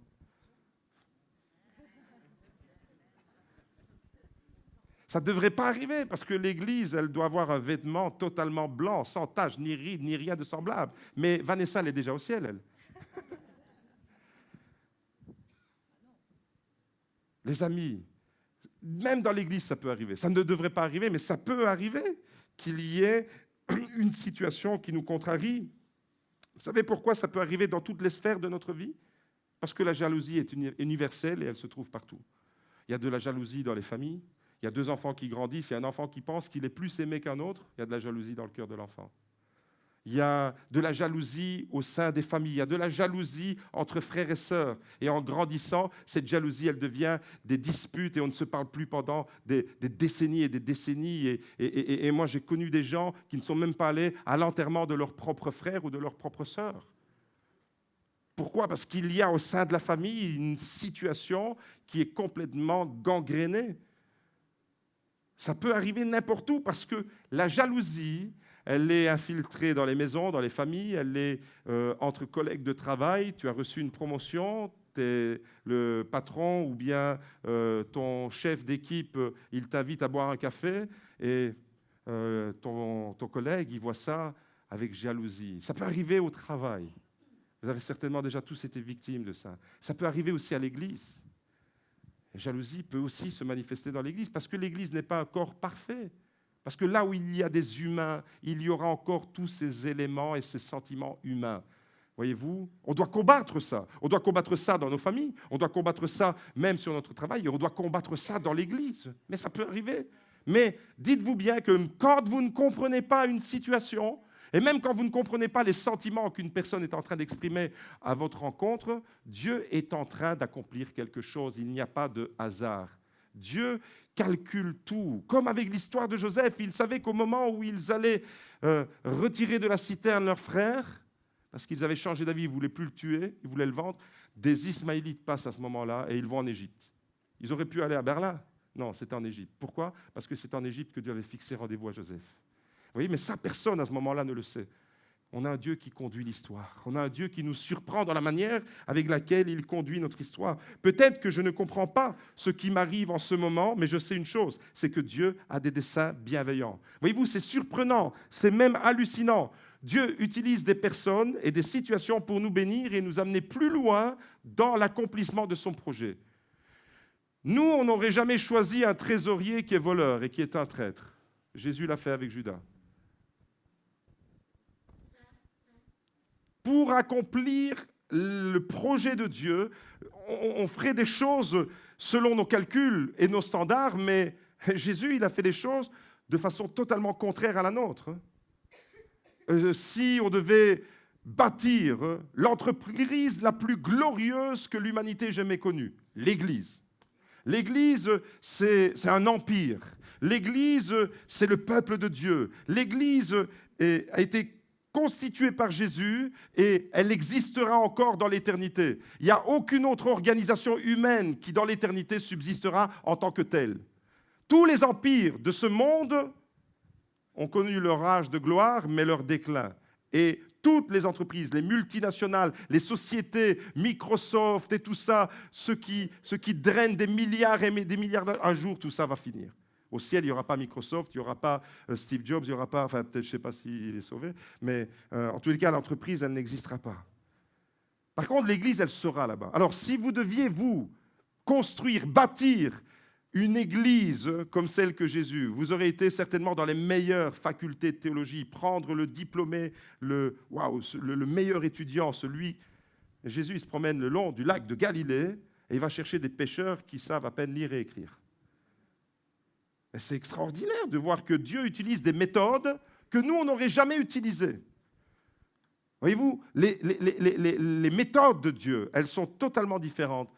Ça ne devrait pas arriver parce que l'église, elle doit avoir un vêtement totalement blanc, sans tache, ni ride, ni rien de semblable. Mais Vanessa, elle est déjà au ciel, elle. Les amis, même dans l'église, ça peut arriver. Ça ne devrait pas arriver, mais ça peut arriver qu'il y ait une situation qui nous contrarie. Vous savez pourquoi ça peut arriver dans toutes les sphères de notre vie? Parce que la jalousie est universelle et elle se trouve partout. Il y a de la jalousie dans les familles. Il y a deux enfants qui grandissent, il y a un enfant qui pense qu'il est plus aimé qu'un autre, il y a de la jalousie dans le cœur de l'enfant. Il y a de la jalousie au sein des familles, il y a de la jalousie entre frères et sœurs. Et en grandissant, cette jalousie, elle devient des disputes et on ne se parle plus pendant des décennies et des décennies. Et moi, j'ai connu des gens qui ne sont même pas allés à l'enterrement de leur propre frère ou de leur propre sœur. Pourquoi? Parce qu'il y a au sein de la famille une situation qui est complètement gangrénée. Ça peut arriver n'importe où parce que la jalousie, elle est infiltrée dans les maisons, dans les familles, elle est entre collègues de travail. Tu as reçu une promotion, tu es le patron ou bien ton chef d'équipe, il t'invite à boire un café et ton collègue, il voit ça avec jalousie. Ça peut arriver au travail. Vous avez certainement déjà tous été victimes de ça. Ça peut arriver aussi à l'église. La jalousie peut aussi se manifester dans l'Église, parce que l'Église n'est pas un corps parfait. Parce que là où il y a des humains, il y aura encore tous ces éléments et ces sentiments humains. Voyez-vous, on doit combattre ça. On doit combattre ça dans nos familles. On doit combattre ça même sur notre travail. Et on doit combattre ça dans l'Église. Mais ça peut arriver. Mais dites-vous bien que quand vous ne comprenez pas une situation, et même quand vous ne comprenez pas les sentiments qu'une personne est en train d'exprimer à votre rencontre, Dieu est en train d'accomplir quelque chose. Il n'y a pas de hasard. Dieu calcule tout. Comme avec l'histoire de Joseph, il savait qu'au moment où ils allaient retirer de la citerne leur frère, parce qu'ils avaient changé d'avis, ils ne voulaient plus le tuer, ils voulaient le vendre, des Ismaélites passent à ce moment-là et ils vont en Égypte. Ils auraient pu aller à Berlin. Non, c'était en Égypte. Pourquoi? Parce que c'est en Égypte que Dieu avait fixé rendez-vous à Joseph. Vous voyez, mais ça, personne à ce moment-là ne le sait. On a un Dieu qui conduit l'histoire. On a un Dieu qui nous surprend dans la manière avec laquelle il conduit notre histoire. Peut-être que je ne comprends pas ce qui m'arrive en ce moment, mais je sais une chose, c'est que Dieu a des desseins bienveillants. Voyez-vous, c'est surprenant, c'est même hallucinant. Dieu utilise des personnes et des situations pour nous bénir et nous amener plus loin dans l'accomplissement de son projet. Nous, on n'aurait jamais choisi un trésorier qui est voleur et qui est un traître. Jésus l'a fait avec Judas. Pour accomplir le projet de Dieu, on ferait des choses selon nos calculs et nos standards, mais Jésus, il a fait des choses de façon totalement contraire à la nôtre. Si on devait bâtir l'entreprise la plus glorieuse que l'humanité ait jamais connue, l'Église. L'Église, c'est un empire. L'Église, c'est le peuple de Dieu. L'Église a été constituée par Jésus et elle existera encore dans l'éternité. Il n'y a aucune autre organisation humaine qui, dans l'éternité, subsistera en tant que telle. Tous les empires de ce monde ont connu leur âge de gloire, mais leur déclin. Et toutes les entreprises, les multinationales, les sociétés, Microsoft et tout ça, ceux qui drainent des milliards et des milliards, un jour, tout ça va finir. Au ciel, il n'y aura pas Microsoft, il n'y aura pas Steve Jobs, il n'y aura pas, enfin peut-être, je ne sais pas s'il est sauvé, mais en tous les cas, l'entreprise, elle n'existera pas. Par contre, l'Église, elle sera là-bas. Alors, si vous deviez, vous, construire, bâtir une Église comme celle que Jésus, vous aurez été certainement dans les meilleures facultés de théologie, prendre le diplômé, le meilleur étudiant, celui... Jésus, il se promène le long du lac de Galilée et il va chercher des pêcheurs qui savent à peine lire et écrire. Et c'est extraordinaire de voir que Dieu utilise des méthodes que nous, on n'aurait jamais utilisées. Voyez-vous, les méthodes de Dieu, elles sont totalement différentes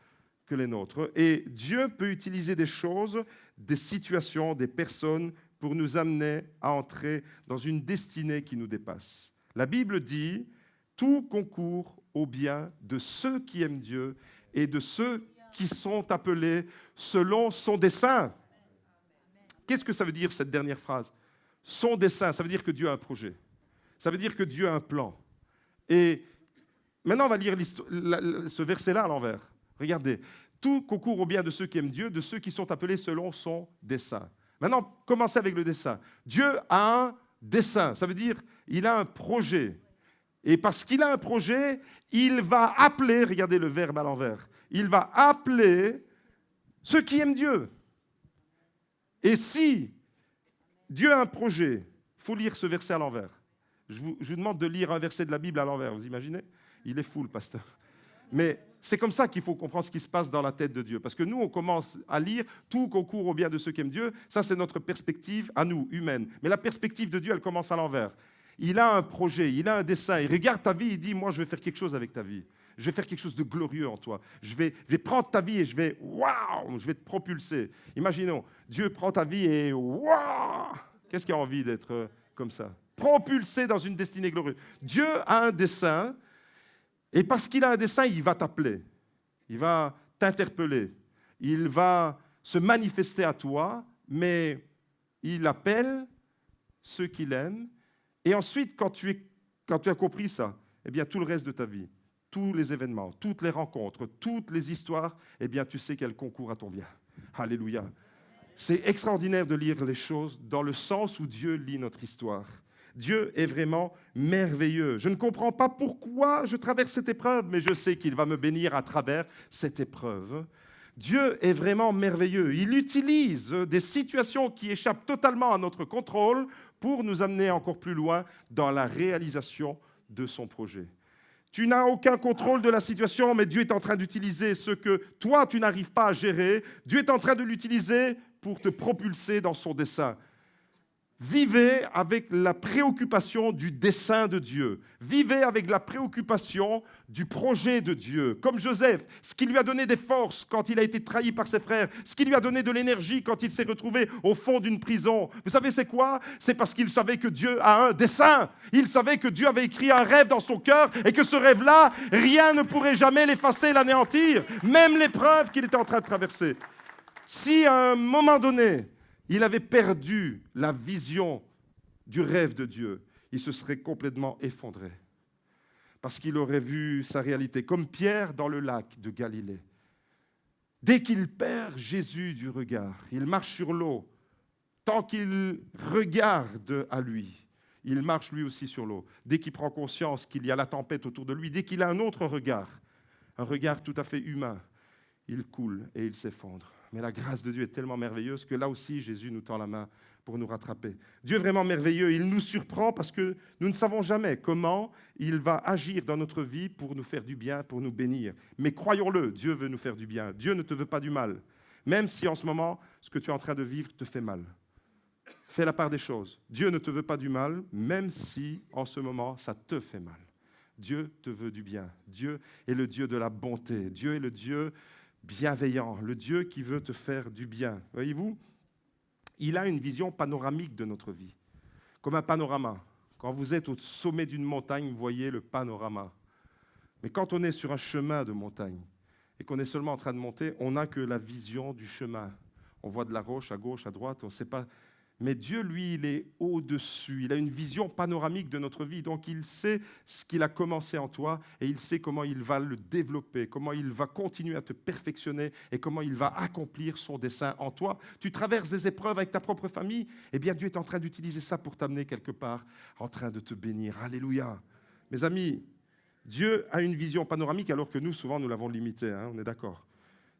que les nôtres. Et Dieu peut utiliser des choses, des situations, des personnes pour nous amener à entrer dans une destinée qui nous dépasse. La Bible dit « Tout concourt au bien de ceux qui aiment Dieu et de ceux qui sont appelés selon son dessein. » Qu'est-ce que ça veut dire, cette dernière phrase ? Son dessein, ça veut dire que Dieu a un projet. Ça veut dire que Dieu a un plan. Et maintenant, on va lire ce verset-là à l'envers. Regardez. Tout concourt au bien de ceux qui aiment Dieu, de ceux qui sont appelés selon son dessein. Maintenant, commencez avec le dessein. Dieu a un dessein. Ça veut dire qu'il a un projet. Et parce qu'il a un projet, il va appeler, regardez le verbe à l'envers, il va appeler ceux qui aiment Dieu. Et si Dieu a un projet, il faut lire ce verset à l'envers. Je vous demande de lire un verset de la Bible à l'envers, vous imaginez ? Il est fou, le pasteur. Mais c'est comme ça qu'il faut comprendre ce qui se passe dans la tête de Dieu. Parce que nous, on commence à lire « Tout concourt au bien de ceux qui aiment Dieu ». Ça, c'est notre perspective à nous, humaine. Mais la perspective de Dieu, elle commence à l'envers. Il a un projet, il a un dessein. Il regarde ta vie, il dit « Moi, je vais faire quelque chose avec ta vie. Je vais faire quelque chose de glorieux en toi. Je vais prendre ta vie et je vais te propulser. » Imaginons, Dieu prend ta vie et waouh. Qu'est-ce qui a envie d'être comme ça ? Propulsé dans une destinée glorieuse. Dieu a un dessein. Et parce qu'il a un dessein, il va t'appeler, il va t'interpeller, il va se manifester à toi, mais il appelle ceux qu'il aime. Et ensuite, quand tu as compris ça, eh bien, tout le reste de ta vie, tous les événements, toutes les rencontres, toutes les histoires, eh bien, tu sais qu'elles concourent à ton bien. Alléluia. C'est extraordinaire de lire les choses dans le sens où Dieu lit notre histoire. Dieu est vraiment merveilleux. Je ne comprends pas pourquoi je traverse cette épreuve, mais je sais qu'il va me bénir à travers cette épreuve. Dieu est vraiment merveilleux. Il utilise des situations qui échappent totalement à notre contrôle pour nous amener encore plus loin dans la réalisation de son projet. Tu n'as aucun contrôle de la situation, mais Dieu est en train d'utiliser ce que toi, tu n'arrives pas à gérer. Dieu est en train de l'utiliser pour te propulser dans son dessein. Vivez avec la préoccupation du dessein de Dieu. Vivez avec la préoccupation du projet de Dieu. Comme Joseph, ce qui lui a donné des forces quand il a été trahi par ses frères, ce qui lui a donné de l'énergie quand il s'est retrouvé au fond d'une prison. Vous savez c'est quoi ? C'est parce qu'il savait que Dieu a un dessein. Il savait que Dieu avait écrit un rêve dans son cœur et que ce rêve-là, rien ne pourrait jamais l'effacer, l'anéantir, même l'épreuve qu'il était en train de traverser. Si à un moment donné, il avait perdu la vision du rêve de Dieu. il se serait complètement effondré. Parce qu'il aurait vu sa réalité, comme Pierre dans le lac de Galilée. Dès qu'il perd Jésus du regard, il marche sur l'eau. Tant qu'il regarde à lui, il marche lui aussi sur l'eau. Dès qu'il prend conscience qu'il y a la tempête autour de lui, dès qu'il a un autre regard, un regard tout à fait humain, il coule et il s'effondre. Mais la grâce de Dieu est tellement merveilleuse que là aussi, Jésus nous tend la main pour nous rattraper. Dieu est vraiment merveilleux, il nous surprend parce que nous ne savons jamais comment il va agir dans notre vie pour nous faire du bien, pour nous bénir. Mais croyons-le, Dieu veut nous faire du bien. Dieu ne te veut pas du mal, même si en ce moment, ce que tu es en train de vivre te fait mal. Fais la part des choses. Dieu ne te veut pas du mal, même si en ce moment, ça te fait mal. Dieu te veut du bien. Dieu est le Dieu de la bonté. Dieu est le Dieu bienveillant, le Dieu qui veut te faire du bien. Voyez-vous, il a une vision panoramique de notre vie, comme un panorama. Quand vous êtes au sommet d'une montagne, vous voyez le panorama. Mais quand on est sur un chemin de montagne et qu'on est seulement en train de monter, on n'a que la vision du chemin. On voit de la roche à gauche, à droite, on ne sait pas. Mais Dieu, lui, il est au-dessus. Il a une vision panoramique de notre vie. Donc, il sait ce qu'il a commencé en toi et il sait comment il va le développer, comment il va continuer à te perfectionner et comment il va accomplir son dessein en toi. Tu traverses des épreuves avec ta propre famille, eh bien, Dieu est en train d'utiliser ça pour t'amener quelque part, en train de te bénir. Alléluia. Mes amis, Dieu a une vision panoramique alors que nous, souvent, nous l'avons limitée. On est d'accord.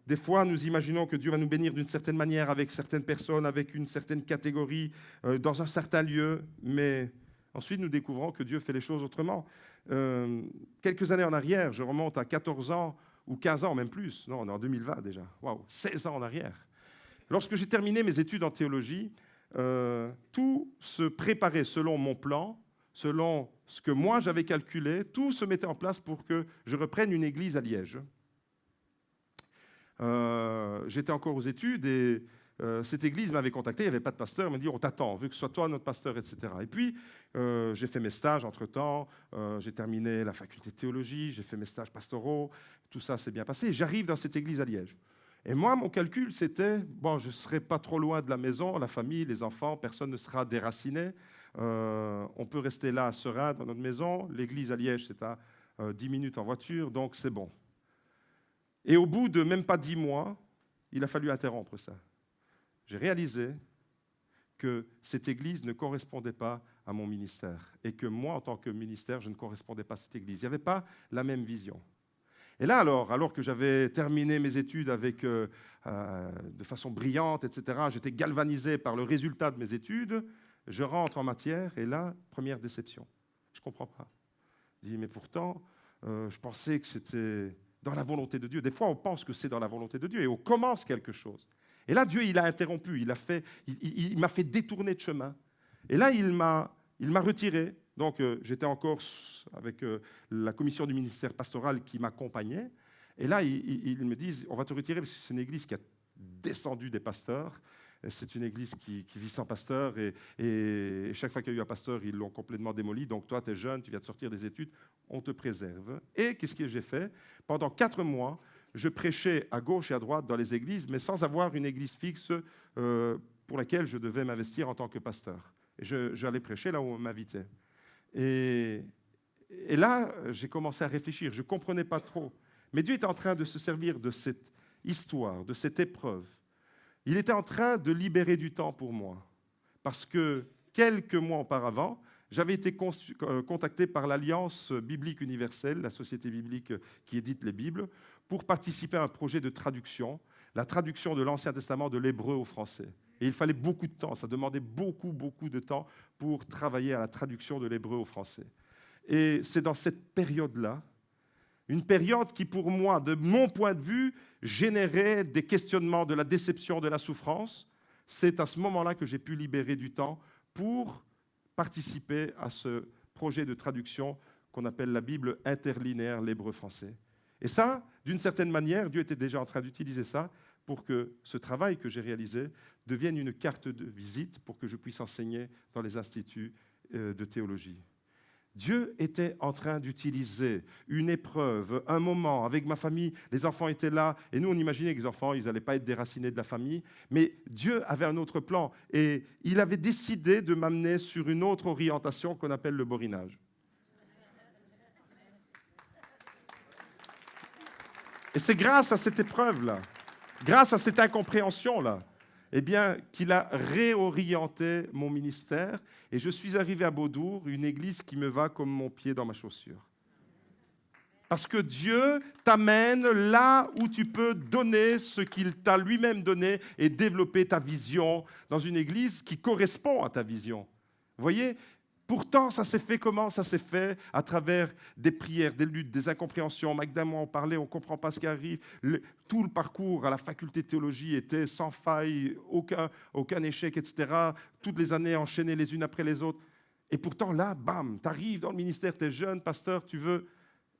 Des fois, nous imaginons que Dieu va nous bénir d'une certaine manière, avec certaines personnes, avec une certaine catégorie, dans un certain lieu, mais ensuite nous découvrons que Dieu fait les choses autrement. Quelques années en arrière, je remonte à 14 ans ou 15 ans, même plus, non, on est en 2020 déjà, waouh, 16 ans en arrière. Lorsque j'ai terminé mes études en théologie, tout se préparait selon mon plan, selon ce que moi j'avais calculé, tout se mettait en place pour que je reprenne une église à Liège. J'étais encore aux études et cette église m'avait contacté, il n'y avait pas de pasteur, il m'a dit on t'attend, on veut que ce soit toi notre pasteur, etc. Et puis j'ai fait mes stages entre-temps, j'ai terminé la faculté de théologie, j'ai fait mes stages pastoraux, tout ça s'est bien passé. Et j'arrive dans cette église à Liège. Et moi, mon calcul, c'était, bon, je ne serai pas trop loin de la maison, la famille, les enfants, personne ne sera déraciné. On peut rester là à Seraing, dans notre maison. L'église à Liège, c'est à 10 minutes en voiture, donc c'est bon. Et au bout de même pas 10 mois, il a fallu interrompre ça. J'ai réalisé que cette église ne correspondait pas à mon ministère et que moi, en tant que ministère, je ne correspondais pas à cette église. Il n'y avait pas la même vision. Et là, alors que j'avais terminé mes études de façon brillante, etc., j'étais galvanisé par le résultat de mes études, je rentre en matière et là, première déception. Je ne comprends pas. Je dis, mais pourtant, je pensais que c'était dans la volonté de Dieu. Des fois, on pense que c'est dans la volonté de Dieu et on commence quelque chose. Et là, Dieu, il a interrompu, il m'a fait détourner de chemin. Et là, il m'a retiré. Donc, j'étais encore avec la commission du ministère pastoral qui m'accompagnait. Et là, ils me disent, on va te retirer parce que c'est une église qui a descendu des pasteurs. C'est une église qui vit sans pasteur. Et chaque fois qu'il y a eu un pasteur, ils l'ont complètement démoli. Donc, toi, tu es jeune, tu viens de sortir des études, on te préserve. Et qu'est-ce que j'ai fait? Pendant 4 mois, je prêchais à gauche et à droite dans les églises, mais sans avoir une église fixe pour laquelle je devais m'investir en tant que pasteur. Et j'allais prêcher là où on m'invitait. Et là, j'ai commencé à réfléchir. Je ne comprenais pas trop. Mais Dieu était en train de se servir de cette histoire, de cette épreuve. Il était en train de libérer du temps pour moi. Parce que quelques mois auparavant, j'avais été contacté par l'Alliance biblique universelle, la société biblique qui édite les Bibles, pour participer à un projet de traduction, la traduction de l'Ancien Testament de l'hébreu au français. Et il fallait beaucoup de temps, ça demandait beaucoup de temps pour travailler à la traduction de l'hébreu au français. Et c'est dans cette période-là, une période qui, pour moi, de mon point de vue, générait des questionnements, de la déception, de la souffrance. C'est à ce moment-là que j'ai pu libérer du temps pour participer à ce projet de traduction qu'on appelle la Bible interlinéaire, l'hébreu français. Et ça, d'une certaine manière, Dieu était déjà en train d'utiliser ça pour que ce travail que j'ai réalisé devienne une carte de visite pour que je puisse enseigner dans les instituts de théologie. Dieu était en train d'utiliser une épreuve, un moment avec ma famille. Les enfants étaient là et nous, on imaginait que les enfants, ils n'allaient pas être déracinés de la famille. Mais Dieu avait un autre plan et il avait décidé de m'amener sur une autre orientation qu'on appelle le borinage. Et c'est grâce à cette épreuve-là, grâce à cette incompréhension-là, eh bien, qu'il a réorienté mon ministère. Et je suis arrivé à Beaudour, une église qui me va comme mon pied dans ma chaussure. Parce que Dieu t'amène là où tu peux donner ce qu'il t'a lui-même donné et développer ta vision dans une église qui correspond à ta vision. Vous voyez ? Pourtant, ça s'est fait comment? Ça s'est fait à travers des prières, des luttes, des incompréhensions. Magda et moi, on parlait, on ne comprend pas ce qui arrive. Tout le parcours à la faculté de théologie était sans faille, aucun échec, etc. Toutes les années enchaînées les unes après les autres. Et pourtant, là, bam, tu arrives dans le ministère, tu es jeune, pasteur, tu veux,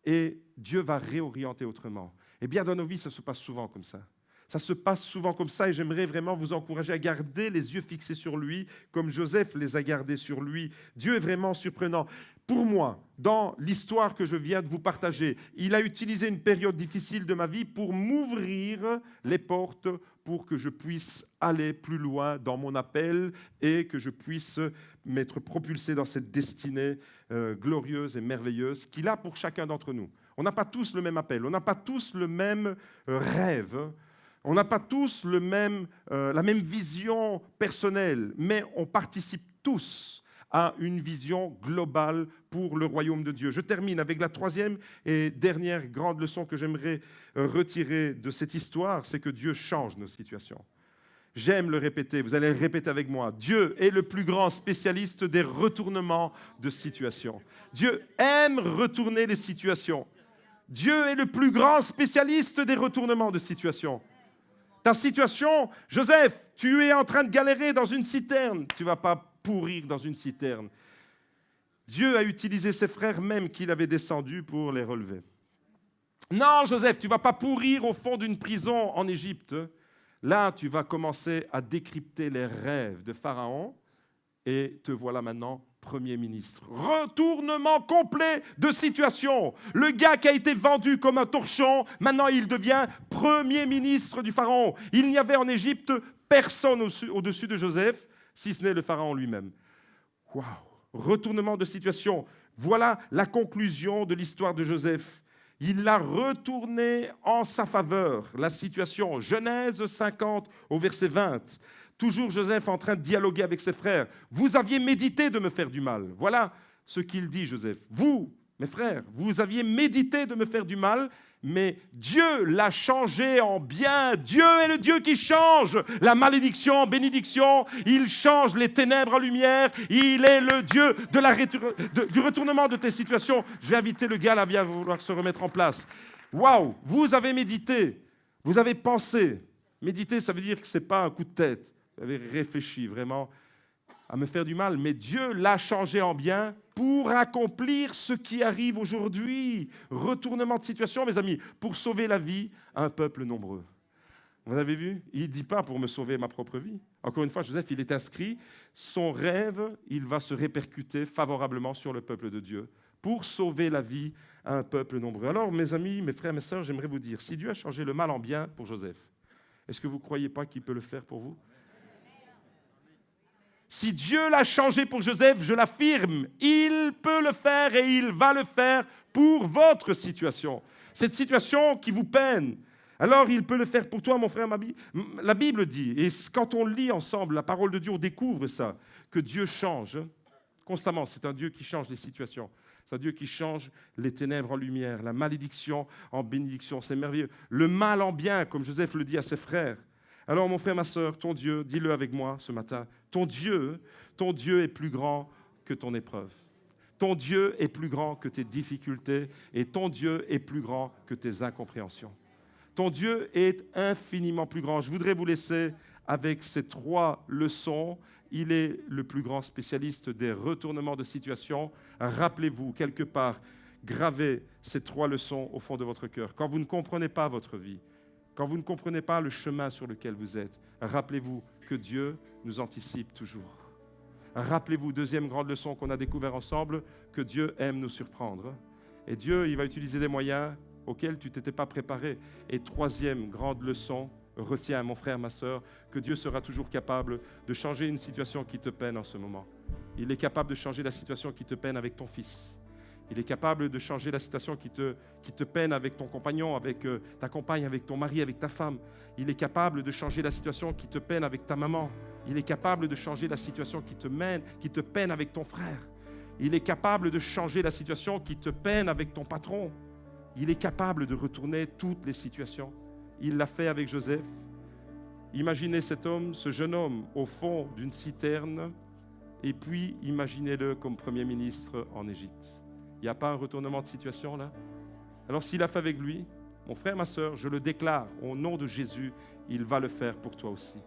et Dieu va réorienter autrement. Et bien, dans nos vies, ça se passe souvent comme ça. Ça se passe souvent comme ça et j'aimerais vraiment vous encourager à garder les yeux fixés sur lui, comme Joseph les a gardés sur lui. Dieu est vraiment surprenant. Pour moi, dans l'histoire que je viens de vous partager, il a utilisé une période difficile de ma vie pour m'ouvrir les portes pour que je puisse aller plus loin dans mon appel et que je puisse m'être propulsé dans cette destinée glorieuse et merveilleuse qu'il a pour chacun d'entre nous. On n'a pas tous le même appel, on n'a pas tous le même rêve. On n'a pas tous la même vision personnelle, mais on participe tous à une vision globale pour le royaume de Dieu. Je termine avec la troisième et dernière grande leçon que j'aimerais retirer de cette histoire, c'est que Dieu change nos situations. J'aime le répéter, vous allez le répéter avec moi. Dieu est le plus grand spécialiste des retournements de situations. Dieu aime retourner les situations. Dieu est le plus grand spécialiste des retournements de situations. Ta situation, Joseph, tu es en train de galérer dans une citerne. Tu ne vas pas pourrir dans une citerne. Dieu a utilisé ses frères même qu'il avait descendus pour les relever. Non, Joseph, tu ne vas pas pourrir au fond d'une prison en Égypte. Là, tu vas commencer à décrypter les rêves de Pharaon et te voilà maintenant Premier ministre. Retournement complet de situation. Le gars qui a été vendu comme un torchon, maintenant il devient Premier ministre du Pharaon. Il n'y avait en Égypte personne au-dessus de Joseph, si ce n'est le Pharaon lui-même. Waouh! Retournement de situation. Voilà la conclusion de l'histoire de Joseph. Il a retourné en sa faveur la situation. Genèse 50 au verset 20. Toujours Joseph en train de dialoguer avec ses frères. Vous aviez médité de me faire du mal. Voilà ce qu'il dit, Joseph. Vous, mes frères, vous aviez médité de me faire du mal, mais Dieu l'a changé en bien. Dieu est le Dieu qui change la malédiction en bénédiction. Il change les ténèbres en lumière. Il est le Dieu du retournement de tes situations. Je vais inviter le gars là, viens vouloir se remettre en place. Waouh, vous avez médité, vous avez pensé. Méditer, ça veut dire que ce n'est pas un coup de tête. Vous avez réfléchi vraiment à me faire du mal, mais Dieu l'a changé en bien pour accomplir ce qui arrive aujourd'hui. Retournement de situation, mes amis, pour sauver la vie à un peuple nombreux. Vous avez vu? Il ne dit pas pour me sauver ma propre vie. Encore une fois, Joseph, il est inscrit. Son rêve, il va se répercuter favorablement sur le peuple de Dieu pour sauver la vie à un peuple nombreux. Alors, mes amis, mes frères, mes sœurs, j'aimerais vous dire, si Dieu a changé le mal en bien pour Joseph, est-ce que vous ne croyez pas qu'il peut le faire pour vous? Si Dieu l'a changé pour Joseph, je l'affirme, il peut le faire et il va le faire pour votre situation. Cette situation qui vous peine, alors il peut le faire pour toi, mon frère. La Bible dit, et quand on lit ensemble la parole de Dieu, on découvre ça, que Dieu change constamment. C'est un Dieu qui change les situations. C'est un Dieu qui change les ténèbres en lumière, la malédiction en bénédiction. C'est merveilleux. Le mal en bien, comme Joseph le dit à ses frères. Alors, mon frère, ma sœur, ton Dieu, dis-le avec moi ce matin, ton Dieu est plus grand que ton épreuve. Ton Dieu est plus grand que tes difficultés et ton Dieu est plus grand que tes incompréhensions. Ton Dieu est infiniment plus grand. Je voudrais vous laisser avec ces 3 leçons. Il est le plus grand spécialiste des retournements de situation. Rappelez-vous, quelque part, gravez ces 3 leçons au fond de votre cœur. Quand vous ne comprenez pas votre vie, quand vous ne comprenez pas le chemin sur lequel vous êtes, rappelez-vous que Dieu nous anticipe toujours. Rappelez-vous, deuxième grande leçon qu'on a découvert ensemble, que Dieu aime nous surprendre. Et Dieu, il va utiliser des moyens auxquels tu t'étais pas préparé. Et troisième grande leçon, retiens, mon frère, ma sœur, que Dieu sera toujours capable de changer une situation qui te peine en ce moment. Il est capable de changer la situation qui te peine avec ton fils. Il est capable de changer la situation qui te peine avec ton compagnon, avec ta compagne, avec ton mari, avec ta femme. Il est capable de changer la situation qui te peine avec ta maman. Il est capable de changer la situation qui te peine avec ton frère. Il est capable de changer la situation qui te peine avec ton patron. Il est capable de retourner toutes les situations. Il l'a fait avec Joseph. Imaginez cet homme, ce jeune homme, au fond d'une citerne, et puis imaginez-le comme Premier ministre en Égypte. Il n'y a pas un retournement de situation là? Alors s'il a fait avec lui, mon frère, ma sœur, je le déclare, au nom de Jésus, il va le faire pour toi aussi.